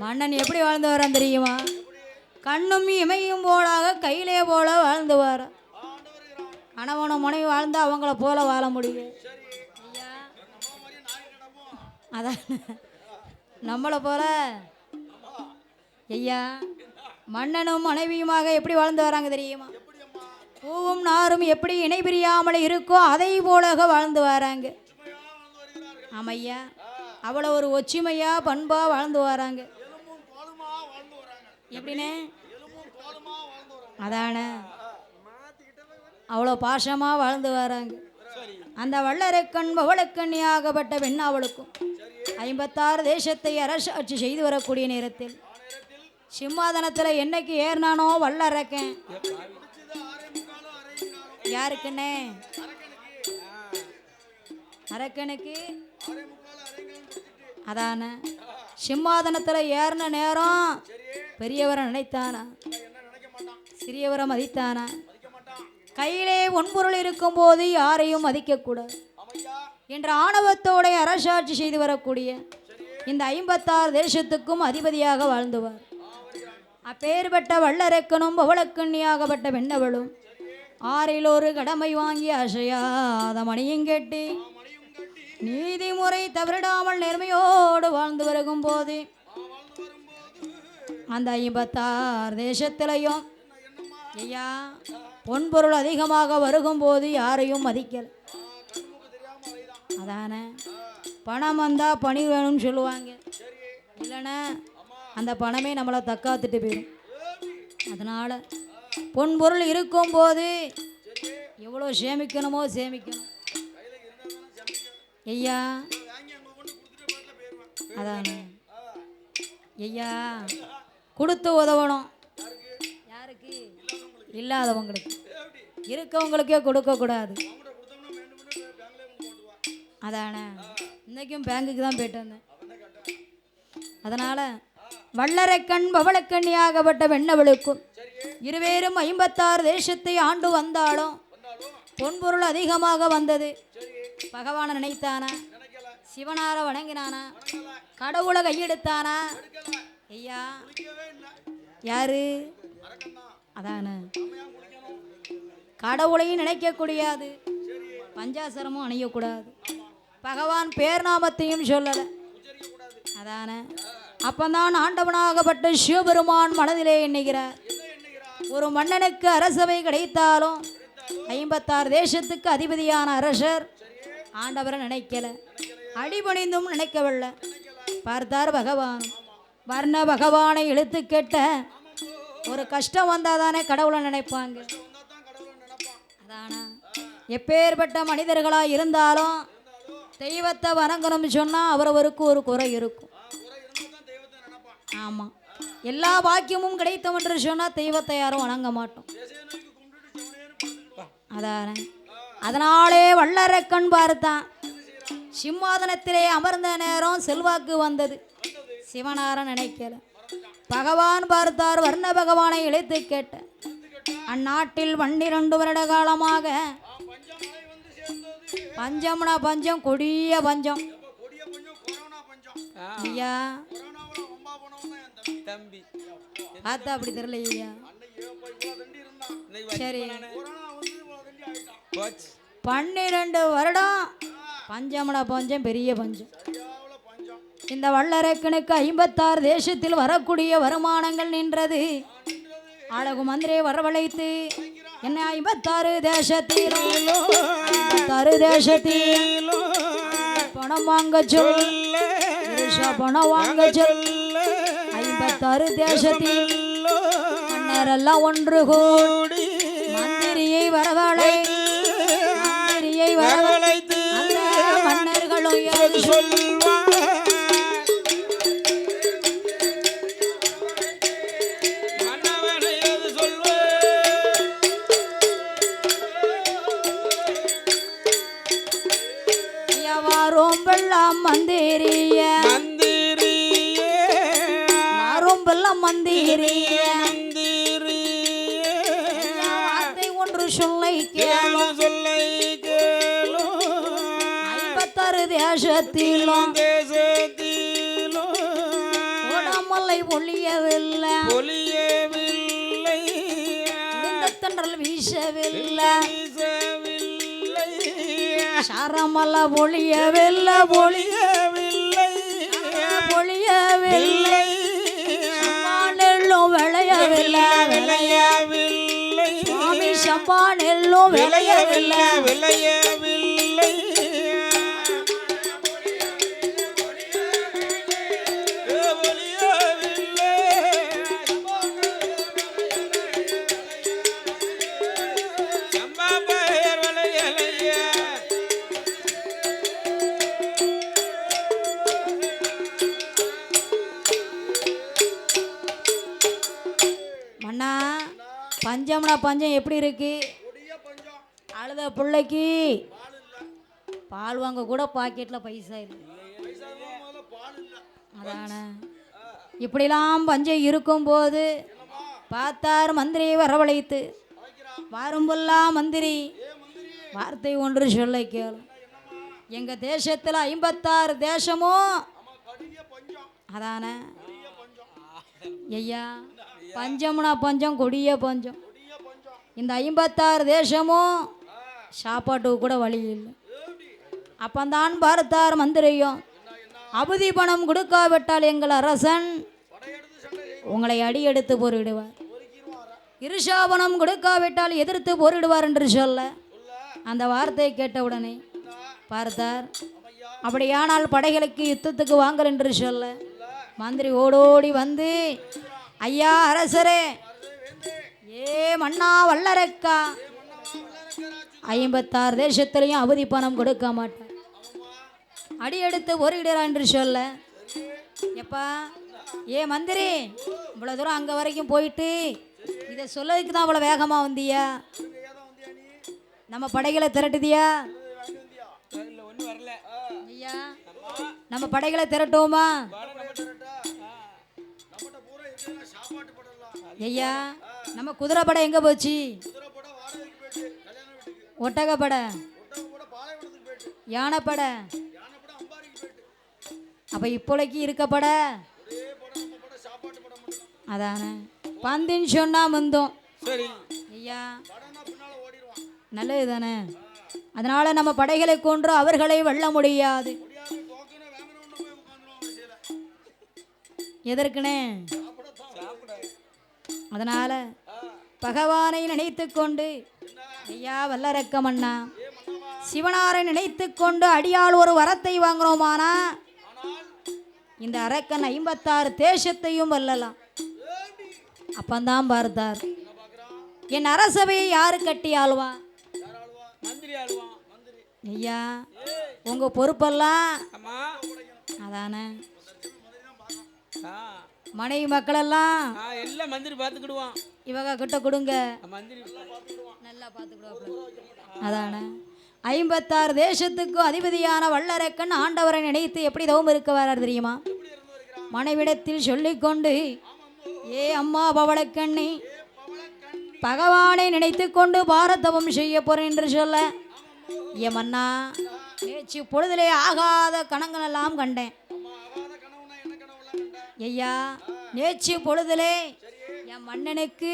மன்னன் எப்படி வாழ்ந்து வரான் தெரியுமா? கண்ணும் இமையும் போலாக கையிலே போல வாழ்ந்து வர. கணவனும் மனைவி வாழ்ந்து அவங்கள போல வாழ முடியும். அதான் நம்மளை போல ஐயா மன்னனும் மனைவியுமாக எப்படி வாழ்ந்து வராங்க தெரியுமா? பூவும் நாரும் எப்படி இணை பிரியாமல் இருக்கோ அதை போலக வாழ்ந்து வராங்க. ஆமையா அவ்வளோ ஒரு ஒற்றுமையா பண்பா வாழ்ந்து வராங்க. எப்படின்னு அதான அவ்வளோ பாசமாக வாழ்ந்து வராங்க. அந்த வல்லரக்கண் பவளக்கண்ணியாகப்பட்ட பெண்ணாவளுக்கும் 56 தேசத்தை அரசாட்சி செய்து வரக்கூடிய நேரத்தில் சிம்மாதனத்தில் என்னைக்கு ஏறினானோ வல்லரக்கன் யாருக்குன்னே அரக்கனுக்கு அதான சிம்மாதனத்தில் ஏறின நேரம் பெரியவரை நினைத்தானா சிறியவரை மதித்தானா? கையிலே ஒன்பொருள் இருக்கும் போது யாரையும் மதிக்கக்கூடாது என்ற ஆணவத்தோட அரசாட்சி செய்து வரக்கூடிய இந்த 56 தேசத்துக்கும் அதிபதியாக வாழ்ந்துவார். அப்பேற்பட்ட வல்லரக்கனும் பவளக்கண்ணியாகப்பட்ட பெண்ணவளும் ஆறில் ஒரு கடமை வாங்கி அசையாத மணியும் கெட்டி நீதிமுறை தவறிடாமல் நேர்மையோடு வாழ்ந்து வருகும் போது அந்த 56 தேசத்திலையும் ஐயா பொன்பொருள் அதிகமாக வருகும்போது யாரையும் மதிக்கல. அதானே பணம் வந்தால் பணி வேணும்னு சொல்லுவாங்க, இல்லைன்னா அந்த பணமே நம்மளை தக்காத்துட்டு போயிடும். அதனால் பொன் பொருள் இருக்கும்போது எவ்வளோ சேமிக்கணுமோ சேமிக்கணும் ஐயா. அதானே ஐயா, கொடுத்து உதவணும். யாருக்கு? இல்லாதவங்களுக்கு. இருக்கவங்களுக்கே கொடுக்கக்கூடாது. அதானே இன்றைக்கும் பேங்குக்கு தான் போயிட்டு வந்தேன். அதனால் வல்லரைக்கண் பவளக்கண்ணியாகப்பட்ட வெண்ணவளுக்கும் இருவேரும் 56 தேசத்தை ஆண்டு வந்தாலும் பொன்பொருள் அதிகமாக வந்தது. பகவானை நினைத்தானா? சிவனார வணங்கினானா? கடவுளை கையெடுத்தானா? ஐயா யாரு? அதானே கடவுளையும் நினைக்கக்கூடாது, பஞ்சாசரமும் அணியக்கூடாது, பகவான் பேர்நாமத்தையும் சொல்லலை. அதானே அப்பந்தான் ஆண்டவனாகப்பட்ட சிவபெருமான் மனதிலே எண்ணுகிறார். ஒரு மன்னனுக்கு அரசவை கிடைத்தாலும் 56 தேசத்துக்கு அதிபதியான அரசர் ஆண்டவரை நினைக்கல, அடிபணிந்தும் நினைக்கவில்லை. பார்த்தார் பகவான். வர்ண பகவானை இழுத்து கேட்ட ஒரு கஷ்டம் வந்தால் தானே கடவுளை நினைப்பாங்க. அதானா எப்பேற்பட்ட மனிதர்களாக இருந்தாலும் தெய்வத்தை வணங்கணும்னு சொன்னால் அவரவருக்கு ஒரு குறை இருக்கும். ஆமாம், எல்லா பாக்கியமும் கிடைத்தோம் என்று சொன்னால் தெய்வத்தை யாரும் வணங்க மாட்டோம். அதானே அதனாலே வல்லரக்கண் பார்த்தான். சிம்மாதனத்திலே அமர்ந்த நேரம் செல்வாக்கு வந்தது, சிவனார நினைக்கல. பகவான் பார்த்தார். வர்ண பகவானை இழைத்து கேட்ட அந்நாட்டில் 12 வருட காலமாக பஞ்சம்னா பஞ்சம், கொடிய பஞ்சம் ஐயா. தம்பி பார்த்தா அப்படி தெரியல ஐயா. சரி 12 வருடம் பஞ்சம்னா பஞ்சம், பெரிய பஞ்சம். இந்த வல்லரக்கனுக்கு 56 தேசத்தில் வரக்கூடிய வருமானங்கள் நின்றது. அழகு மந்திரை வரவழைத்து என்ன 56 தேசத்திலும் 56 தேசத்திலும் பணம் வாங்க சொல்ல, பணம் வாங்க சொல்ல 56 தேசத்தில் மன்னரெல்லாம் ஒன்று கூடி மந்திரியை வரவழைத்து அந்த மன்னர்களும் சொல்வார். மந்திரிய நாரும்பெல்லாம் மந்திரிய வார்த்தை ஒன்று சொல்லை கேளு 56 தேசத்திலும் ஓடாமலை ஒளியவில்லை, தென்றல் வீசவில்லை, சாரமல்ல ஒளியவில்லை, பொழியவில்லை, சம்பானெல்லும் விளையவில்லை, சுவாமி சம்பானெல்லும் விளையவில்லை. பஞ்சம்னா பஞ்சம் எப்படி இருக்கு? அழுத பிள்ளைக்கு பால் வாங்க கூட பாக்கெட்டில் பைசா இல்லை. அதானே இப்படிலாம் பஞ்சம் இருக்கும்போது பார்த்தார் மந்திரியை வரவழைத்து. வரும்பெல்லாம் மந்திரி வார்த்தை ஒன்று சொல்ல கேளு. எங்கள் தேசத்தில் 56 தேசமும் அதானே ஐயா பஞ்சம்னா பஞ்சம், கொடிய பஞ்சம். இந்த 56 தேசமும் சாப்பாட்டுக்கு கூட வழி இல்லை. அப்பந்தான் பார்த்தார் மந்திரியும். அபதி பணம் கொடுக்காவிட்டால் எங்கள் அரசன் உங்களை அடியெடுத்து போரிடுவார், இருஷாபனம் கொடுக்காவிட்டால் எதிர்த்து போரிடுவார் என்று சொல்ல அந்த வார்த்தையை கேட்டவுடனே பார்த்தார். அப்படியானால் படைகளுக்கு யுத்தத்துக்கு வாங்கல் என்று சொல்ல மந்திரி ஓடோடி வந்து, ஐயா அரசரே, ஏ மன்னா வல்லரக்கா, 56 தேசத்திலையும் அவதி பணம் கொடுக்க மாட்டார், அடியெடுத்து ஒரு இடரா என்று சொல்ல, எப்பா ஏ மந்திரி, இவ்வளோ தூரம் அங்கே வரைக்கும் போயிட்டு இதை சொல்லதுக்கு தான் அவ்வளோ வேகமாக வந்தியா? நம்ம படைகளை திரட்டுதியா? ஐயா நம்ம படைகளை திரட்டுவோமா? ஐயா நம்ம குதிரை படை எங்கே போச்சு? ஒட்டகப்படை, யானைப்படை, அப்போ இப்போதைக்கு இருக்கப்பட அதானே பந்தின்னு சொன்னா முந்தோம். ஐயா நல்லது தானே. அதனால நம்ம படைகளை கொன்று அவர்களை வெல்ல முடியாது. எதற்குனே? அதனால பகவானை நினைத்து கொண்டு, ஐயா வல்லரக்கமண்ணா, சிவனாரை நினைத்து கொண்டு அடியால் ஒரு வரத்தை வாங்குறோமானா இந்த அரக்கன் 56 தேசத்தையும் வெல்லலாம். அப்பந்தான் பார்த்தார், என் அரசவையை யாரு கட்டி ஆள்வா? ஐயா உங்க பொறுப்பெல்லாம் அதானே, மனைவி மக்களெல்லாம் எல்லாம் மந்திரி பார்த்துக்கிடுவான், இவங்க கிட்ட கொடுங்க, நல்லா பார்த்துக்கிடுவாங்க. அதானே 56 தேசத்துக்கும் அதிபதியான வல்லரக்கன் ஆண்டவரை நினைத்து எப்படி தவம் இருக்க வரார் தெரியுமா? மனைவிடத்தில் சொல்லிக்கொண்டு, ஏ அம்மா பவளக்கண்ணி, பகவானை நினைத்து கொண்டு பாரதவம் செய்ய போறேன் என்று சொல்ல, ஏ மன்னா, நேற்று பொழுதிலே ஆகாத கணங்கள் எல்லாம் கண்டேன். ஐயா நேற்று பொழுதிலே என் மன்னனுக்கு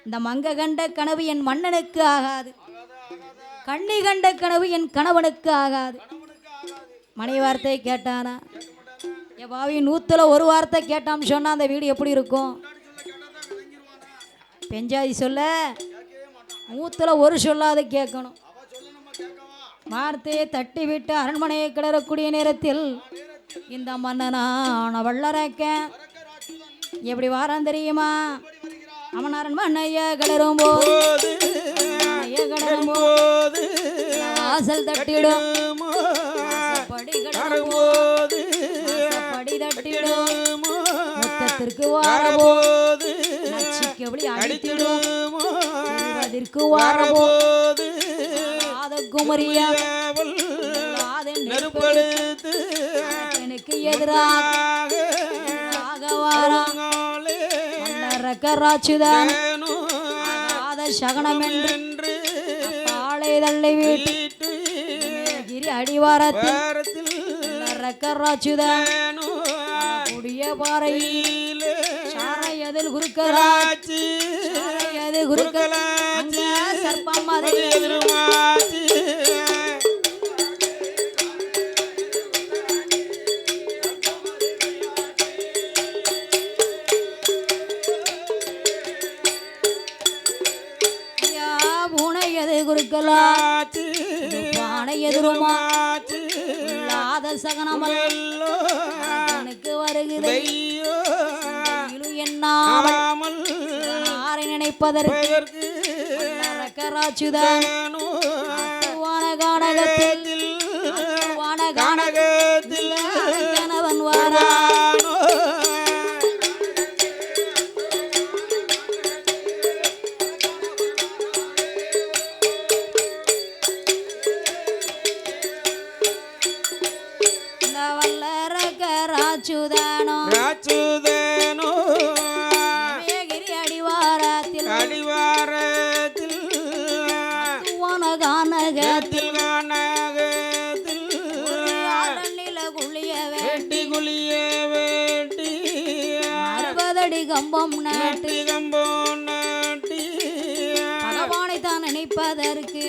இந்த மங்க கண்ட கனவு என் மன்னனுக்கு ஆகாது, கண்ணி கண்ட கனவு என் கணவனுக்கு ஆகாது. மனைவி வார்த்தை கேட்டானா? என் பாவி 100ல் 1 வார்த்தை கேட்டான்னு சொன்னா அந்த வீடு எப்படி இருக்கும்? பெஞ்சாதி சொல்ல 100ல் 1 சொல்லாது கேட்கணும். வார்த்தையை தட்டி விட்டு அரண்மனையை கிளறக்கூடிய நேரத்தில் இந்த மன்னனான வல்லரக்கன் எப்படி வாரான் தெரியுமா? அவன் அரண்மனைய கிளறும் போது வாசல் தட்டிடும், படி கிளறும் போது படி தட்டிடும், மொத்தத்திற்கு வாரபோது நச்சுக்கு அடித்திடும், அதற்கு வாரபோது குமரியா எனக்கு எதிராக வாராச்சுதான் சகனம் என்று ஆளை தள்ளி வீட்டு கிரி அடிவாரத்தில் ரக்கராச்சுதான் புடிய பாறையில் சாரையதில் குறுக்கராச்சு, குறுக்கலாச்சு சர்ப்பம் அதை குறுக்கலாச்சு, பானை எதிருமாச்சு, சகனமல்லுக்கு வருகிறது எண்ணாமல் யாரை நினைப்பதற்கு ரக்கராச்சுதான் கானகத்தில் கணவன் வாரானோ. ராச்சுதானோ கிரி அடிவாரத்தில் கானகத்தில் குளிய வேட்டி 60 அடி கம்பம் நாட்டி பகவானை தான் நினைப்பதற்கு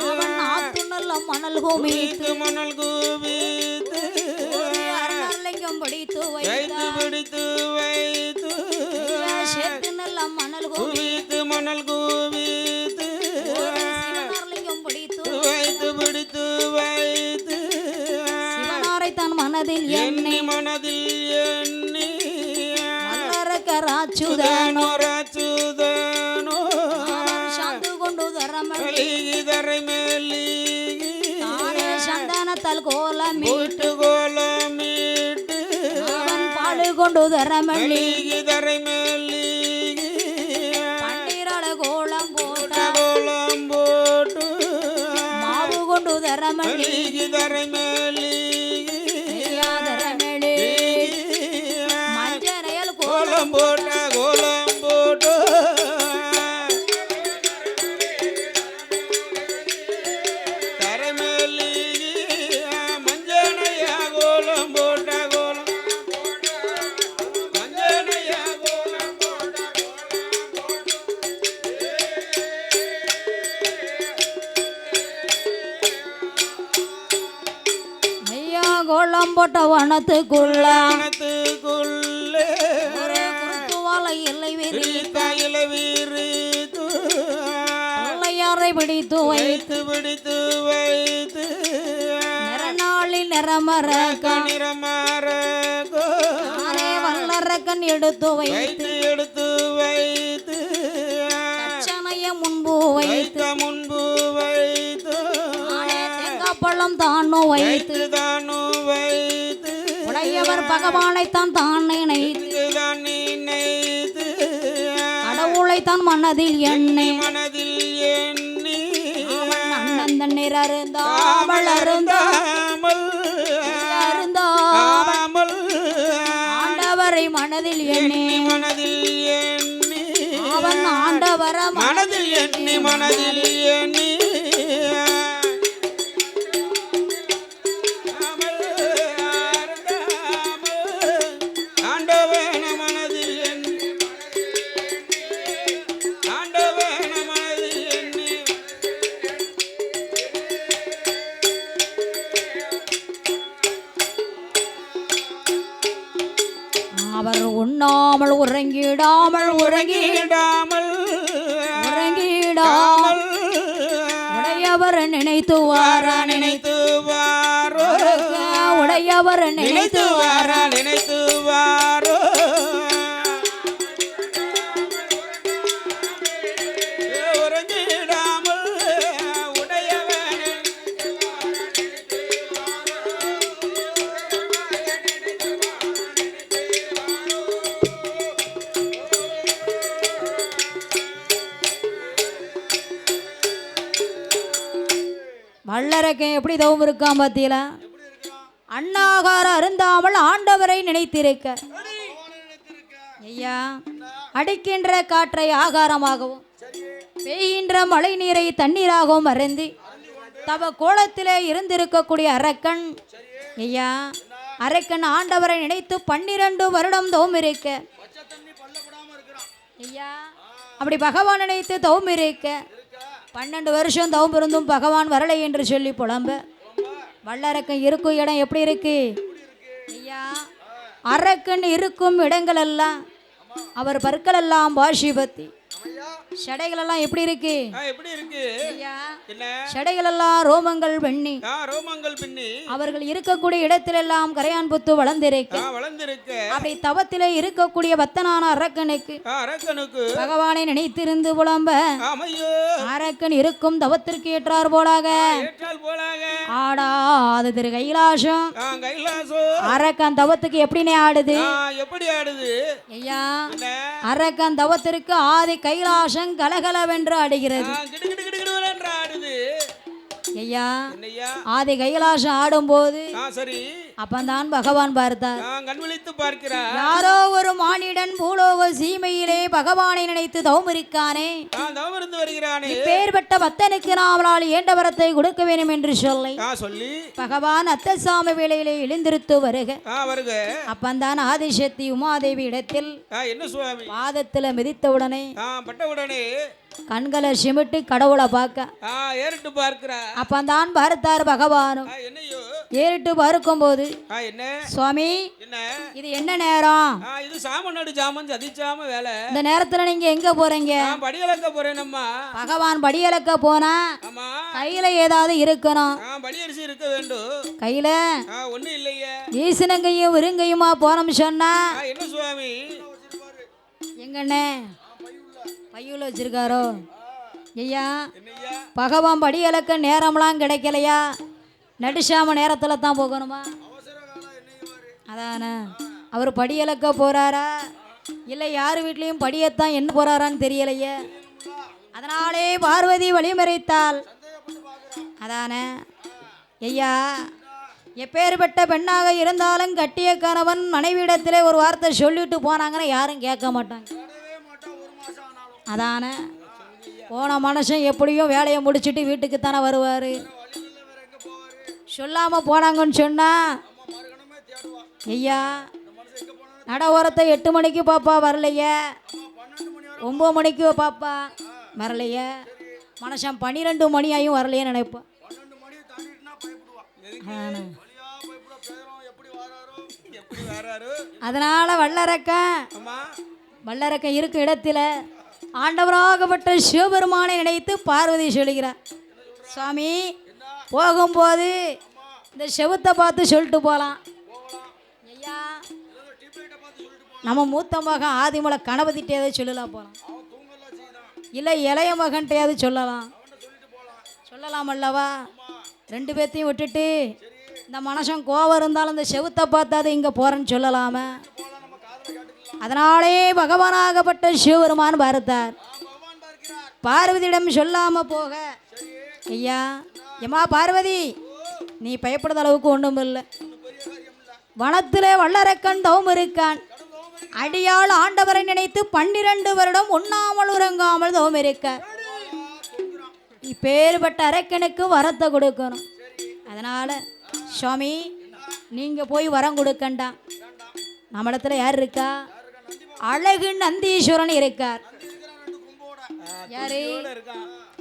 அவன் ஆத்து நல்ல மணல் குவித்து அரங்கலிங்கம் பிடித்து வைத்து சேர்த்து நல்ல மணல் குவித்து சிவனர்லிங்கம் பிடித்து மனதில் எண்ணி மனதில் எண்ணி மலரக்கராச்சுதனோ ராச்சுதனோ சாந்து கொண்டு தரமணி இதரை மேலி தானே சந்தானத்தால் கோலம் போட்டு கோலமிட்டு அவன் பாடு கொண்டு தரமணி இதரை மேலி பன்னீரால கோலம் போட்ட கோலம் போட்டு மாவு கொண்டு தரமணி இதரை மேலி தரமணி மஞ்சனையல் கோலம் கோலம் போட்டு தரமேலி மஞ்சனையா கோலம் போட்ட கோலம் மஞ்சனையா கோலம் போட்ட ஐயா கோலம் போட்ட வனத்துக்குள்ள வானத்துக்குள்ளே ஒரு குருத்துவாலை இல்லை விரி தையில வீரித்து பிள்ளையாரை பிடித்து வைத்து பிடித்து வைத்து நிறநாளில் நிறமரக்க நிறமாறோ நானே வல்லரக்கன் எடுத்து வைத்து எடுத்து வைத்து தட்சணைய முன்பு வைத்து முன்பு வைத்து நானே தேங்காப்பழம் தானும் வைத்து தானு வைத்து உடையவர் பகவானைத்தான் தான் நினைத்து தான் நினைத்து கடவுளைத்தான் மனதில் எண்ணி மனதில் எண்ணி அண்ணன் தண்ணீர் அருந்தாமல் அருந்தாமல் அருந்தாமல் ஆண்டவரை மனதில் எண்ணி மனதில் எண்ணி அவன் ஆண்டவர மனதில் எண்ணி மனதில் எண்ணி ஆண்டவன மனதில் எண்ணி ஆண்டவன மனதில் எண்ணி அவர் உண்ணாமல் உறங்கிடாமல் உறங்கிடாமல் உறங்கிடாமல் உடையவர் நினைத்து வாரா நினைத்து வாரோ உடையவர் நினைத்து வாரா நினைத்து வாரோ உறங்கிடாமல் உடையவன் வல்லரக்கன் எப்படி தவம் இருக்கான் பாத்தீங்களா அன்னாகாரம் அருந்தாமல் ஆண்டவரை நினைத்திருக்க ஐயா அடிக்கின்ற காற்றை ஆகாரமாகவும் பெய்கின்ற மழை நீரை தண்ணீராகவும் அருந்தி தவ கோலத்திலே இருந்திருக்கக்கூடிய அரக்கன் ஐயா அரக்கன் ஆண்டவரை நினைத்து 12 வருடம் தவம் இருக்க ஐயா அப்படி பகவான் நினைத்து தவம் இருக்க 12 வருஷம் தவம் இருந்தும் பகவான் வரலை என்று சொல்லி புலம்ப வல்லரக்கன் இருக்கும் இடம் எப்படி இருக்கு ஐயா அரக்கன் இருக்கும் இடங்கள் எல்லாம் அவர் பற்கள் எல்லாம் பாஷிபத்தி சடைகள் எல்லாம் எப்படி இருக்கு எப்படி இருக்கு ஐயா என்ன சடைகள் எல்லாம் ரோமங்கள் வெண்ணி ரோமங்கள் பின்னி அவர்கள் இருக்கக்கூடிய இடத்திலெல்லாம் கரையான் புத்து வளர்ந்திருக்கு வளர்ந்திருக்க அப்படி தவத்திலே இருக்கக்கூடிய பக்தனான அரக்கனுக்கு அரக்கனுக்கு பகவானை நினைத்திருந்து புலம்ப ஆமையோ அரக்கன் இருக்கும் தவத்திற்கு ஏற்றார் போலாக ஏற்றால் போலாக ஆடாது திரு கைலாசம் கைலாசோ அரக்கன் தவத்துக்கு எப்படினே ஆடுது எப்படி ஆடுது ஐயா அரக்கன் தவத்திற்கு ஆதி கைலாசம் கலகலவென்று ஆடுகிறது ஆடுது ஐயா என்னையா ஆதி கைலாசம் ஆடும்போது சரி அப்பந்தான் பகவான் பார்த்தார் கண் விழித்து பார்க்கிறார் யாரோ ஒரு மானிடன் பூலோக சீமையிலே பகவானை நினைத்து தவம் இருக்கானே தவம் இருந்து வருகிறானே பேர்பட்ட பக்தனுக்கு நாமளால் ஏண்ட வரத்தை கொடுக்க வேண்டும் என்று சொல்லி பகவான் அத்தசாமி வேளையிலே எழுந்திருத்து வருக வருக அப்பந்தான் ஆதிசக்தி உமாதேவி இடத்தில் என்ன சுவாமி பாதத்துல மிதித்தவுடனே பட்டவுடனே கண்களை சிமிட்டு கடவுளை பார்க்க ஏறிட்டு பார்க்கிறார் அப்பந்தான் பார்த்தார் பகவானும் என்னையோ ஏறிட்டு பார்க்கும் போது என்ன சுவாமி என்ன இது என்ன நேரம் இது சாமநாடு ஜாமன் சதிச்சாம வேலை இந்த நேரத்துல நீங்க எங்க போறீங்க படியலக்க போறேன் அம்மா பகவான் படியலக்க போனா ஆமா கையில ஏதாவது இருக்கணும் படி அரிசி இருக்க வேண்டும். கையில ஒண்ணும் இல்லையே. ஈசனங்கையும் விருங்கையுமா போனோம் சொன்னா என்ன சுவாமி? எங்கண்ணே பையுல வச்சிருக்காரோ? ஐயா பகவான் படி இலக்க நேரம்லாம் கிடைக்கலையா? நடுஷாம நேரத்துல தான் போகணுமா? அதானே அவர் படி இலக்க போறாரா இல்லை யார் வீட்லேயும் படியத்தான் என்ன போறாரான்னு தெரியலையே. அதனாலே பார்வதி வழிமறைத்தாள். அதானே ஐயா எப்பேற்பட்ட பெண்ணாக இருந்தாலும் கட்டிய கணவன் மனைவியிடத்திலே ஒரு வார்த்தை சொல்லிட்டு போனாங்கன்னா யாரும் கேட்க மாட்டாங்க. அதானே போன மனுஷன் எப்படியும் வேலையை முடிச்சுட்டு வீட்டுக்கு தானே வருவார். சொல்லாமல் போனாங்கன்னு சொன்னா ஐயா நட ஓரத்தை 8 மணிக்கு பாப்பா வரலையே, 9 மணிக்கு பாப்பா வரலையே, மனுஷன் 12 மணி ஆகியும் வரலையே நினைப்பான். அதனால வல்லரக்கன் இருக்க இடத்துல ஆண்டவராகப்பட்ட சிவபெருமானை நினைத்து பார்வதி சொல்கிறார், சுவாமி போகும்போது இந்த செவுத்தை பார்த்து சொல்லிட்டு போகலாம். ஐயா நம்ம மூத்த மகன் ஆதிமலை கணபதிட்டையாவது சொல்லலாம் போகலாம், இல்லை இளைய மகன்ட்டையாவது சொல்லலாம் அல்லவா? 2 பேர்த்தையும் விட்டுட்டு இந்த மனுஷன் கோவம் இருந்தாலும் இந்த செவுத்தை பார்த்தாது இங்கே போகிறேன்னு சொல்லலாமே. அதனாலே பகவானாகப்பட்ட சிவபெருமான் பார்த்தார். பார்வதியிடம் சொல்லாமல் போக ஐயா ஏமா பார்வதி நீ பயப்படுத அளவுக்கு ஒன்றும் இல்லை. வனத்திலே வல்லரக்கன் தவம் இருக்கான். அடியாள் ஆண்டவரை நினைத்து 12 வருடம் உண்ணாமல் உறங்காமல் தவம் இருக்க. இப்பேற்பட்ட அரக்கனுக்கு வரத்தை கொடுக்கணும். அதனால சுவாமி நீங்க போய் வரம் கொடுக்கண்டா. நம்ம இடத்துல யார் இருக்கா? அழகு நந்தீஸ்வரன் இருக்கார். யாரு?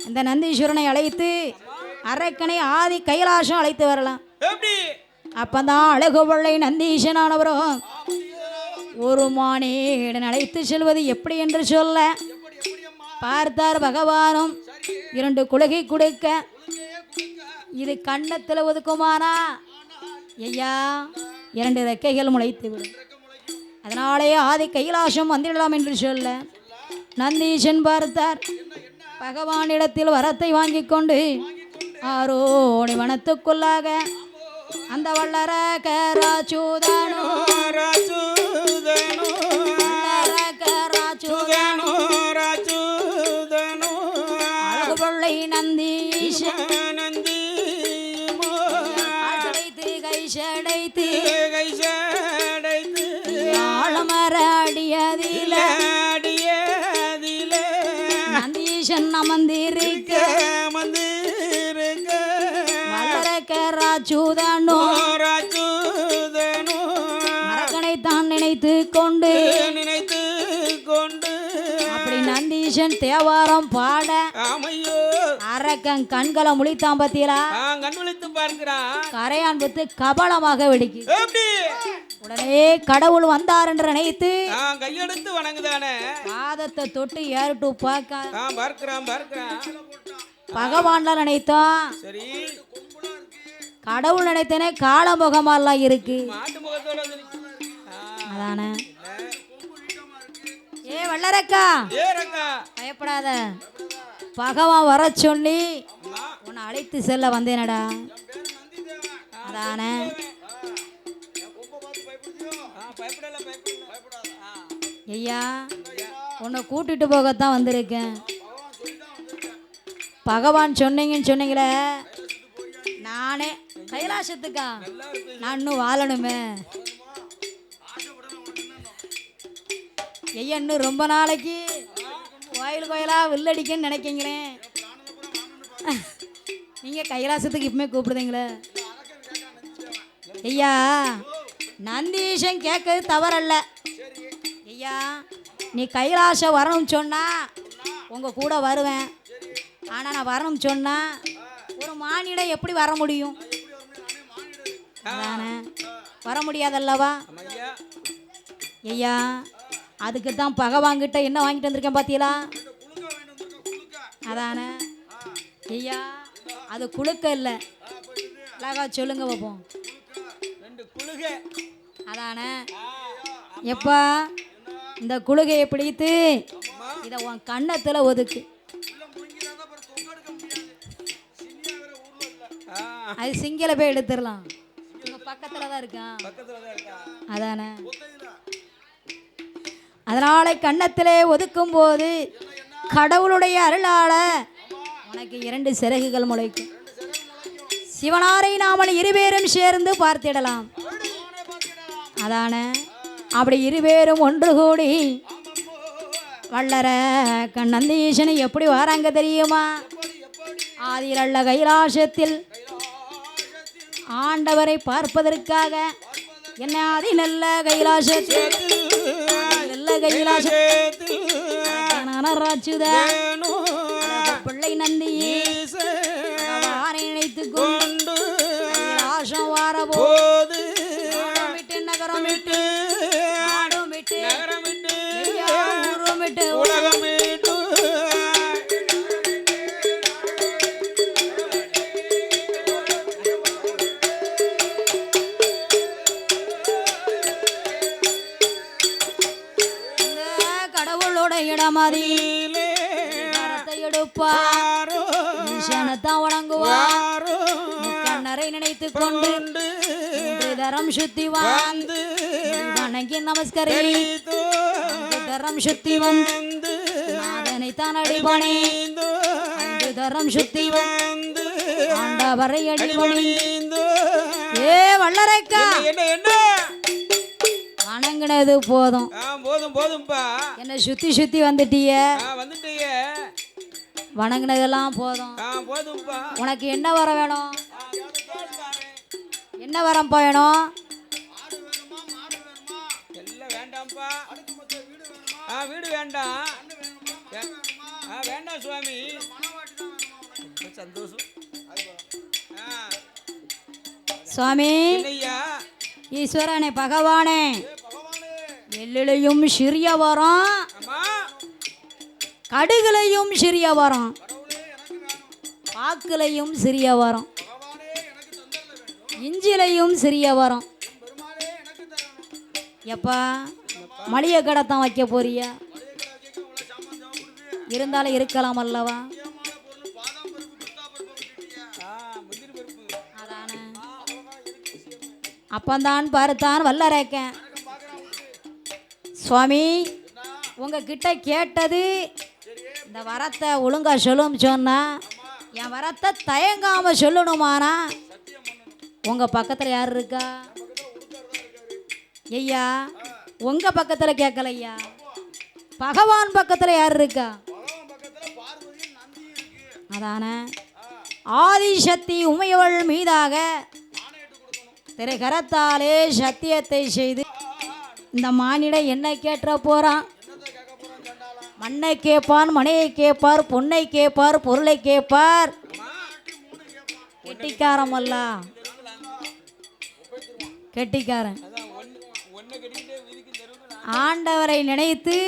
இந்த நந்தீஸ்வரனை அழைத்து அரக்கனை ஆதி கைலாசம் அழைத்து வரலாம். அப்பதான் அழகு பிள்ளை நந்தீசனானவரும் ஒரு மானேடன் அழைத்து செல்வது எப்படி என்று சொல்ல பார்த்தார் பகவானும். 2 குலகை கொடுக்க இது கண்ணத்தில் ஒதுக்குமானா ஐயா 2 ரெக்கைகள் முளைத்து விடும். அதனாலே ஆதி கைலாசம் வந்திடலாம் என்று சொல்ல நந்தீசன் பார்த்தார். பகவானிடத்தில் வரத்தை வாங்கி கொண்டு ஆரோணி வனத்துக்குள்ளாக அந்த வல்லரக்கராச்சூதனோ அழகு பிள்ளை நந்தீசன் கைசடைத்து ஆழமர அடியதில நந்தீசன் அமர்ந்திருக்க வல்லரக்கராச்சூதனோ அரக்கனைத்தான் நினைத்து கொண்டு அப்படி நந்தீசன் தேவாரம் பாட அரக்கன் கண்களை முழித்தான் பத்தியலா கரையான் பத்து கபலமாக வெடிக்கு. உடனே கடவுள் வந்தார் என்று நினைத்து கையெடுத்து வணங்குதானே பாதத்தை தொட்டு ஏறிட்டு பார்க்கிறான். பகவான்ல நினைத்தோம். சரி கடவுள் நினைத்தனே காலமுகமெல்லாம் இருக்கு. அதானே ஏ வல்லரக்கா பயப்படாத, பகவான் வர சொல்லி உன்னை அழைத்து செல்ல வந்தேனடா. அதானே ஐயா உன்னை கூட்டிட்டு போகத்தான் வந்திருக்கேன். பகவான் சொன்னீங்களே நானே கைலாசத்துக்கா நான் இன்னும் வாழணுமே ஐயா. இன்னும் ரொம்ப நாளைக்கு கோயிலா வில்லடிக்கன்னு நினைக்கிங்களே. நீங்கள் கைலாசத்துக்கு இப்பவுமே கூப்பிடுதீங்களே ஐயா. நந்தீசன் கேட்கறது தவறல்ல ஐயா. நீ கைலாசம் வரணும்னு சொன்னா உங்கள் கூட வருவேன். ஆனால் நான் வரணும்னு சொன்னா ஒரு மானிடம் எப்படி வர முடியும்? அதானே வர முடியாதல்லவா ஐயா. அதுக்கு தான் பகவான்கிட்ட என்ன வாங்கிட்டு வந்திருக்கேன் பார்த்தீங்களா? அதானே ஐயா அது குளுக்க இல்லை அழகா சொல்லுங்க பாப்போம். 2 குளுகை. அதானே எப்பா இந்த குளுகையை பிடித்து இதை உன் கன்னத்துல ஒதுக்கு. அது சிங்கில போய் எடுத்துடலாம். உங்க பக்கத்துல தான் இருக்கான். அதானே அதனால கன்னத்திலே ஒதுக்கும் போது கடவுளுடைய அருளால உனக்கு 2 சிறகுகள் முளைக்கும். சிவனாரை நாமல் இருவேரும் சேர்ந்து பார்த்திடலாம். அதானே அப்படி இருவேரும் ஒன்று கூடி வள்ளர கண்ணந்தீசனை எப்படி வராங்க தெரியுமா? ஆதிரல்ல கைலாசத்தில் ஆண்டவரை பார்ப்பதற்காக என்ன ஆதி நல்ல கைலாசத்தில் நல்ல கைலாசத்தில் பிள்ளை நந்தியே நினைத்து கொண்டு கைலாசம் வாரபோது நகரம் விட்டு நாடும் விட்டு நகரம் விட்டு ஊரும் விட்டு உலகம் விட்டு கடவுளோட இடமதியிலே கரத்தை எடுப்பார் ஈசனத்தான் வணங்குவார். கண்ணரை நினைத்து கொண்டு தரம் சுத்தி வந்து வணங்கி நமஸ்கரித்து தரம் சுத்தி வந்து நாதனை தான் அடிபணிந்து தரம் சுத்தி வந்து ஆண்டவரை அடிபணிந்து ஏ வள்ளரைக்கா வணங்கினது போதும். போதும்பா. என்ன சுத்தி சுத்தி வந்துட்டிய வந்துட்டிய வணங்கினதெல்லாம் போதும். போதும்பா. உனக்கு என்ன வர வேணும்? என்ன வரம் வேணும்? எல்லாம் வேண்டாம்ப்பா. வீடு வேண்டாம். வேண்டாம் சுவாமி. சந்தோஷம் சுவாமி. ஈஸ்வரனே பகவானே எள்ளிலையும் சிறிய வரம் கடுகுலையும் சிறிய வரம் பாக்குலையும் சிறிய வரம் இஞ்சிலையும் சிறிய வரம். எப்பா மளிகை கடை தான் வைக்க போறியா? இருந்தாலும் இருக்கலாம் அல்லவா? அப்பந்தான் பார்த்தான் வல்லரேக்கன். சுவாமி உங்ககிட்ட கேட்டது இந்த வரத்தை ஒழுங்கா சொல்லும் சொன்னா என் வரத்தை தயங்காம சொல்லணுமானா உங்க பக்கத்துல யார் இருக்கா? ஐயா உங்க பக்கத்துல கேட்கலையா, பகவான் பக்கத்துல யார் இருக்கா? அதானே ஆதிசக்தி உமையவள் மீதாக திரை கரத்தாலே சத்தியத்தை செய்து இந்த மானிடம் என்ன கேட்ட போறான்? மண்ணை கேட்பான், மனையை கேட்பார், பொண்ணை கேட்பார், பொருளை கேட்பார். கெட்டிக்காரம் அல்ல, கெட்டிக்காரன். ஆண்டவரை நினைத்து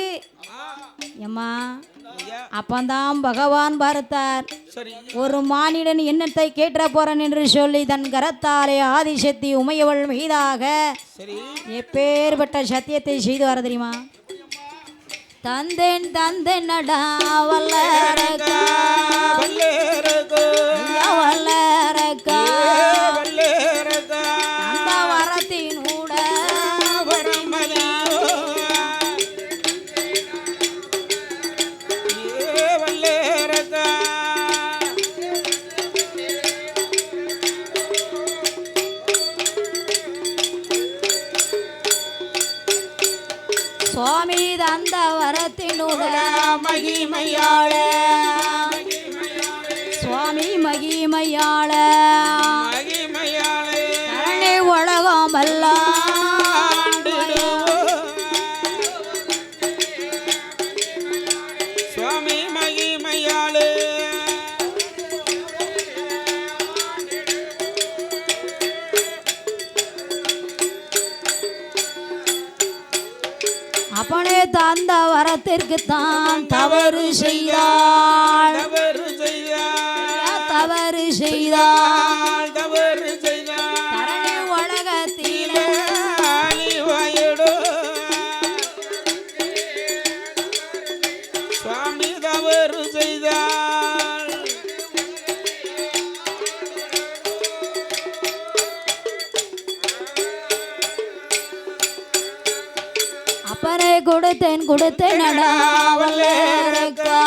எம்மா அப்பந்தான் பகவான் பார்த்தார். ஒரு மானிடன் என்னத்தை கேட்ட போறன் என்று சொல்லி தன் கரத்தாலே ஆதிசக்தி உமையவள் மீதாக எப்பேற்பட்ட சத்தியத்தை செய்து வர தெரியுமா? தந்தேன் தந்தேன் நடா வல்லரக்கா வல்லரக்கா அந்த வரத்தினூட சுவாமி தந்த வரத்தினுட மகிமையாள சுவாமி மகிமையாள கரணை உலகமெல்லாம் சுவாமி மகிமையாளே அப்பனே தந்த வரத்திற்கு தான் தவறு செய்தாள், தவறு செய்தாள், தவறு கொடுத்தேன் நடாவல்லரக்கா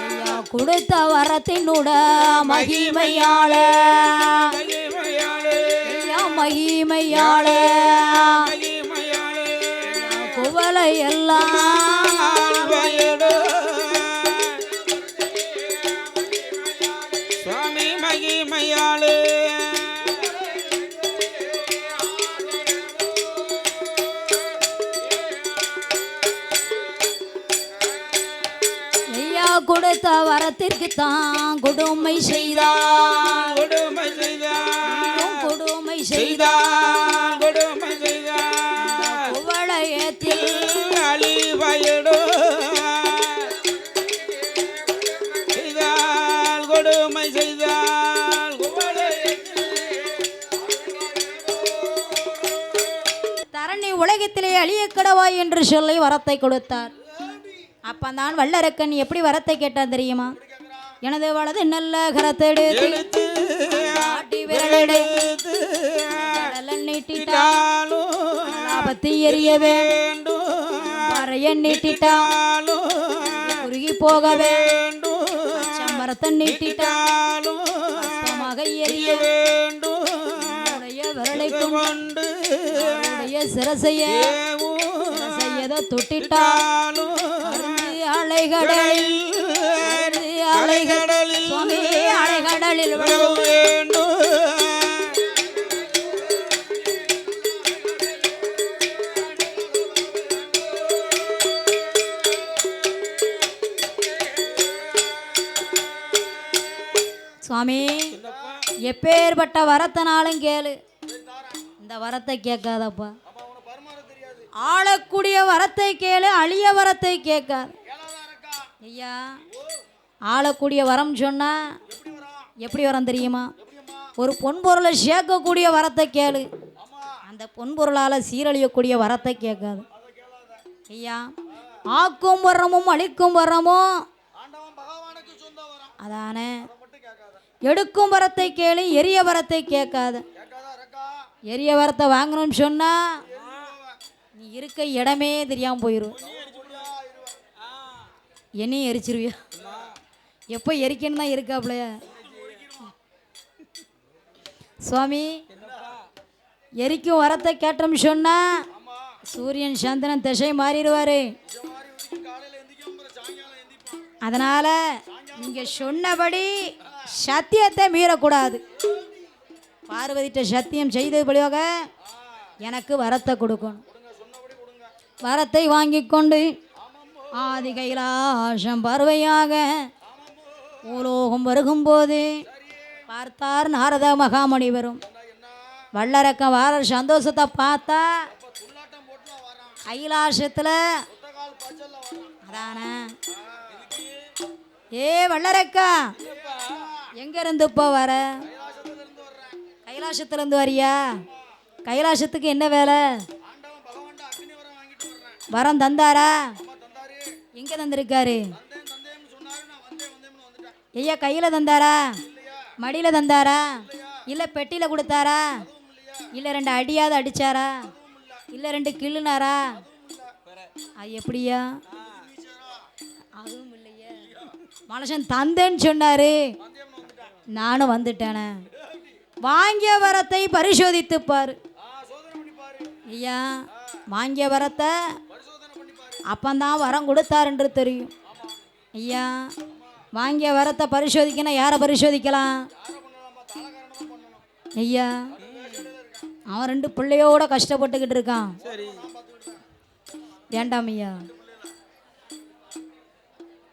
ஐயா கொடுத்த வரத்தினுட மகிமையாள ஐயா மகிமையாள குவலை எல்லாம் சுவாமி மகிமையாளே ஐயா கொடுத்த வரத்திற்கு தான் கொடுமை செய்தார் கொடுமை செய்தார் கொடுமை செய்தார் கொடுமை செய்தார் குவளையத்தில் அழிவயடோ செய்தால் கொடுமை செய்தால் தரணி உலகத்திலே அழிய கடவாய் என்று சொல்லி வரத்தை கொடுத்தார். அப்பந்தான் வல்லரக்கன் எப்படி வரத்தை கேட்டான் தெரியுமா? எனது வலது நல்ல கரத்தெடுத்து காட்டி விரலெடுத்து நீட்டிட்டாலும் லாபத்தை எறிய வேண்டும் வரைய நீட்டிட்டாலும் குறுகி போக வேண்டும் சம்பரத்தை நீட்டிட்டாலும் எரிய வேண்டும் விரலை கொண்டு சிரசைய தொட்டிட்டாலும் அலைகடலில் அலைகடலில் சுவாமி அலைகடலில் வேண்டும் சுவாமி எப்பேற்பட்ட வரத்தினாலும் கேளு, இந்த வரத்தை கேட்காதப்பா. ஆளக்கூடிய வரத்தை கேளு, அழிய வரத்தை கேட்காது. ஐயா ஆளக்கூடிய வரம் சொன்னா எப்படி வரம் தெரியுமா? ஒரு பொன்பொருளை சேர்க்கக்கூடிய வரத்தை கேளு, அந்த பொன்பொருளால் சீரழியக்கூடிய வரத்தை கேட்காது. ஐயா ஆக்கும் வரமும் அழிக்கும் வரமும் அதானே. எடுக்கும் வரத்தை கேளு, எரிய வரத்தை கேட்காத. எரிய வரத்தை வாங்கணும்னு சொன்னா நீ இருக்க இடமே தெரியாம போயிடும். என்னையும் எரிச்சிருவியா? எப்போ எரிக்கணும் தான் இருக்காப்லையா சுவாமி? எரிக்கும் வரத்தை கேட்டோம்னு சொன்னா சூரியன் சந்திரன் திசை மாறிடுவாரு. அதனால நீங்க சொன்னபடி சத்தியத்தை மீறக்கூடாது. பார்வதிட்ட சத்தியம் செய்தபடியாக எனக்கு வரத்தை கொடுக்கணும். வரத்தை வாங்கி கொண்டு ஆதி கைலாசம் பார்வையாக பூலோகம் வருகும்போது பார்த்தார் நாரத மகாமணி வரும். வல்லரக்க வார சந்தோஷத்தை பார்த்தா கைலாசத்தில் அதானே. ஏ வல்லரக்கா எங்க இருந்து இப்போ வர? கைலாசத்துலேருந்து வரியா? கைலாசத்துக்கு என்ன வேலை? வரம் தந்தாரா? எங்கே தந்திருக்காரு? ஐயா கையில் தந்தாரா? மடியில் தந்தாரா? இல்லை பெட்டியில் கொடுத்தாரா? இல்லை 2 அடியாவது அடித்தாரா? இல்லை 2 கிள்ளுனாரா? அது எப்படியா? அதுவும் இல்லையே. மனுஷன் தந்தேன்னு சொன்னார், நானும் வந்துட்டேனே. வாங்கிய வரத்தை பரிசோதித்துப்பார். ஐயா வாங்கிய வரத்தை அப்பந்தான் வரம் கொடுத்தார் என்று தெரியும். ஐயா வாங்கிய வரத்தை பரிசோதிக்கணும். யாரை பரிசோதிக்கலாம்? ஐயா அவன் 2 பிள்ளையோட கஷ்டப்பட்டுக்கிட்டு இருக்கான். வேண்டாம் ஐயா.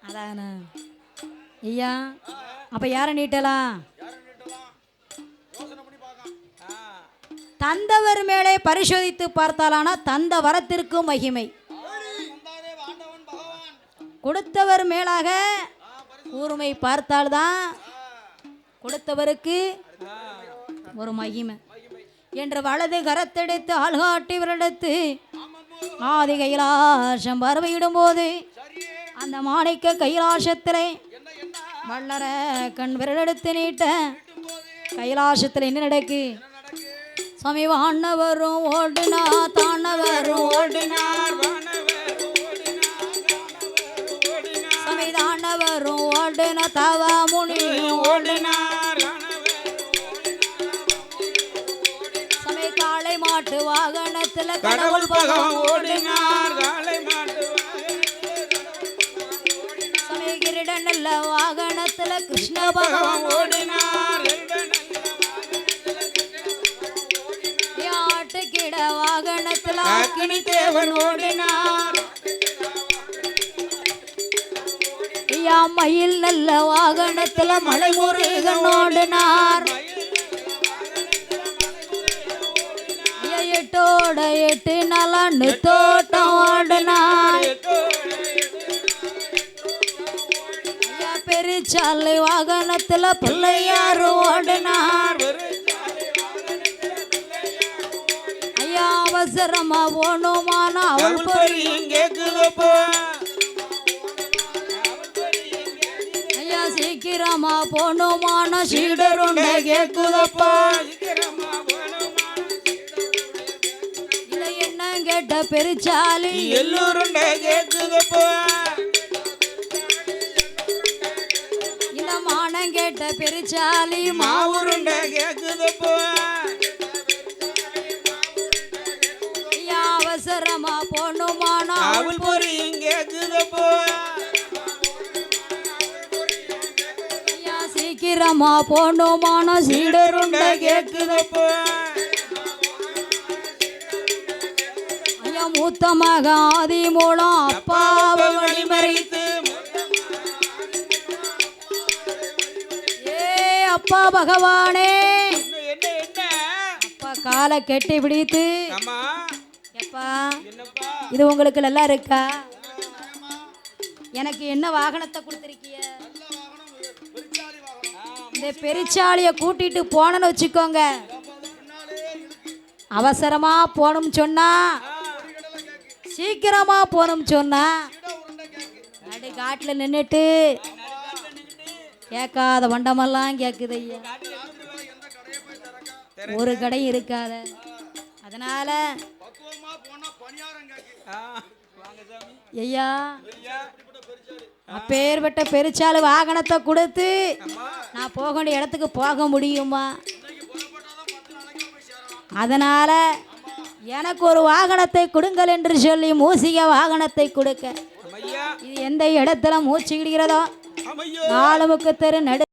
அதானே ஐயா. அப்போ யாரை நீட்டலாம்? தந்தவர் மேலே பரிசோதித்து பார்த்தாலானா தந்த வரத்திற்கு மகிமை, கொடுத்தவர் மேலாக கூர்மை பார்த்தால்தான் கொடுத்தவருக்கு ஒரு மகிமை என்று வலது கரத்தெடுத்து ஆள்காட்டி விரலெடுத்து ஆதி கைலாசம் பார்வையிடும் போது அந்த மாணிக்க கைலாசத்திலே வல்லர கண் விரலெடுத்து நீட்ட கைலாசத்தில் என்ன நடக்கு? சுவாமி வானவரும் ஓடுனா தானவரும் ஓடினார் வானவர் ஓடினார் சுவாமி தானவரும் ஓடுனா தவ முனி ஓடினார் சுவாமி காளை மாட்டு வாகனத்துல கடவுள் பகவான் ஓடினார் காளை மாட்டு சுவாமி கிரீட நல்ல வாகனத்துல கிருஷ்ண பகவான் ஓடினார் ஆட்டுக்கிட வாகனத்துல அக்கினி தேவன் ஓடினார் ஐயா மயில் நல்ல வாகனத்துல மலை முருகன் ஓடினார் ஐயா எட்டோட எட்டு நலன்னு தோட்டம் ஓடினார் ஐயா பெருச்சாலை வாகனத்துல பிள்ளையாரு ஓடினார் ஐயா அவசரமா போகணுமான அவள் பொறி கேக்குதப்போ ஐயா சீக்கிரமா போகணுமான சீடருண்டை கேக்குதப்பா இதை என்ன கேட்ட பெருச்சாலி எல்லோரும் கேக்குதப்போ இந்த மானம் கேட்ட பெருச்சாலி மாவுருண்ட கேக்குதப்போ ஐயா அவசரமா போகணுமான அவள் பொறி கேக்குதப்போ ஐயா சீக்கிரமா போகணுமான சீடருண்டை கேக்குதப்போ ஐயா மூத்த மக ஆதி மூலம் அப்பாவை வழிமறைத்து ஏ அப்பா பகவானே என்ன என்ன அப்பா காலை கெட்டி பிடித்து அம்மா எப்பா என்னப்பா இது உங்களுக்கு நல்லா இருக்கா எனக்கு என்ன வாகனத்தை கொடுத்துருக்கிய இந்த பெருச்சாலியை கூட்டிட்டு போனன்னு வச்சுக்கோங்க அவசரமா போகணும்னு சொன்னா சீக்கிரமா போகணும்னு சொன்னா அடி காட்டில் நின்றுட்டு கேட்காத வண்டமெல்லாம் கேட்குது ஐயா ஒரு கடை இருக்காத அதனால ஐயா அப்பேற்பட்ட பெருச்சாலு வாகனத்தை கொடுத்து நான் போக வேண்டிய இடத்துக்கு போக முடியுமா அதனால எனக்கு ஒரு வாகனத்தை கொடுங்கள் என்று சொல்லி மூசிக வாகனத்தை கொடுக்க ஐயா இது எந்த இடத்துல மூச்சு இடுகிறதோ ஐயோ நாலுமுக்கு தெரு நடு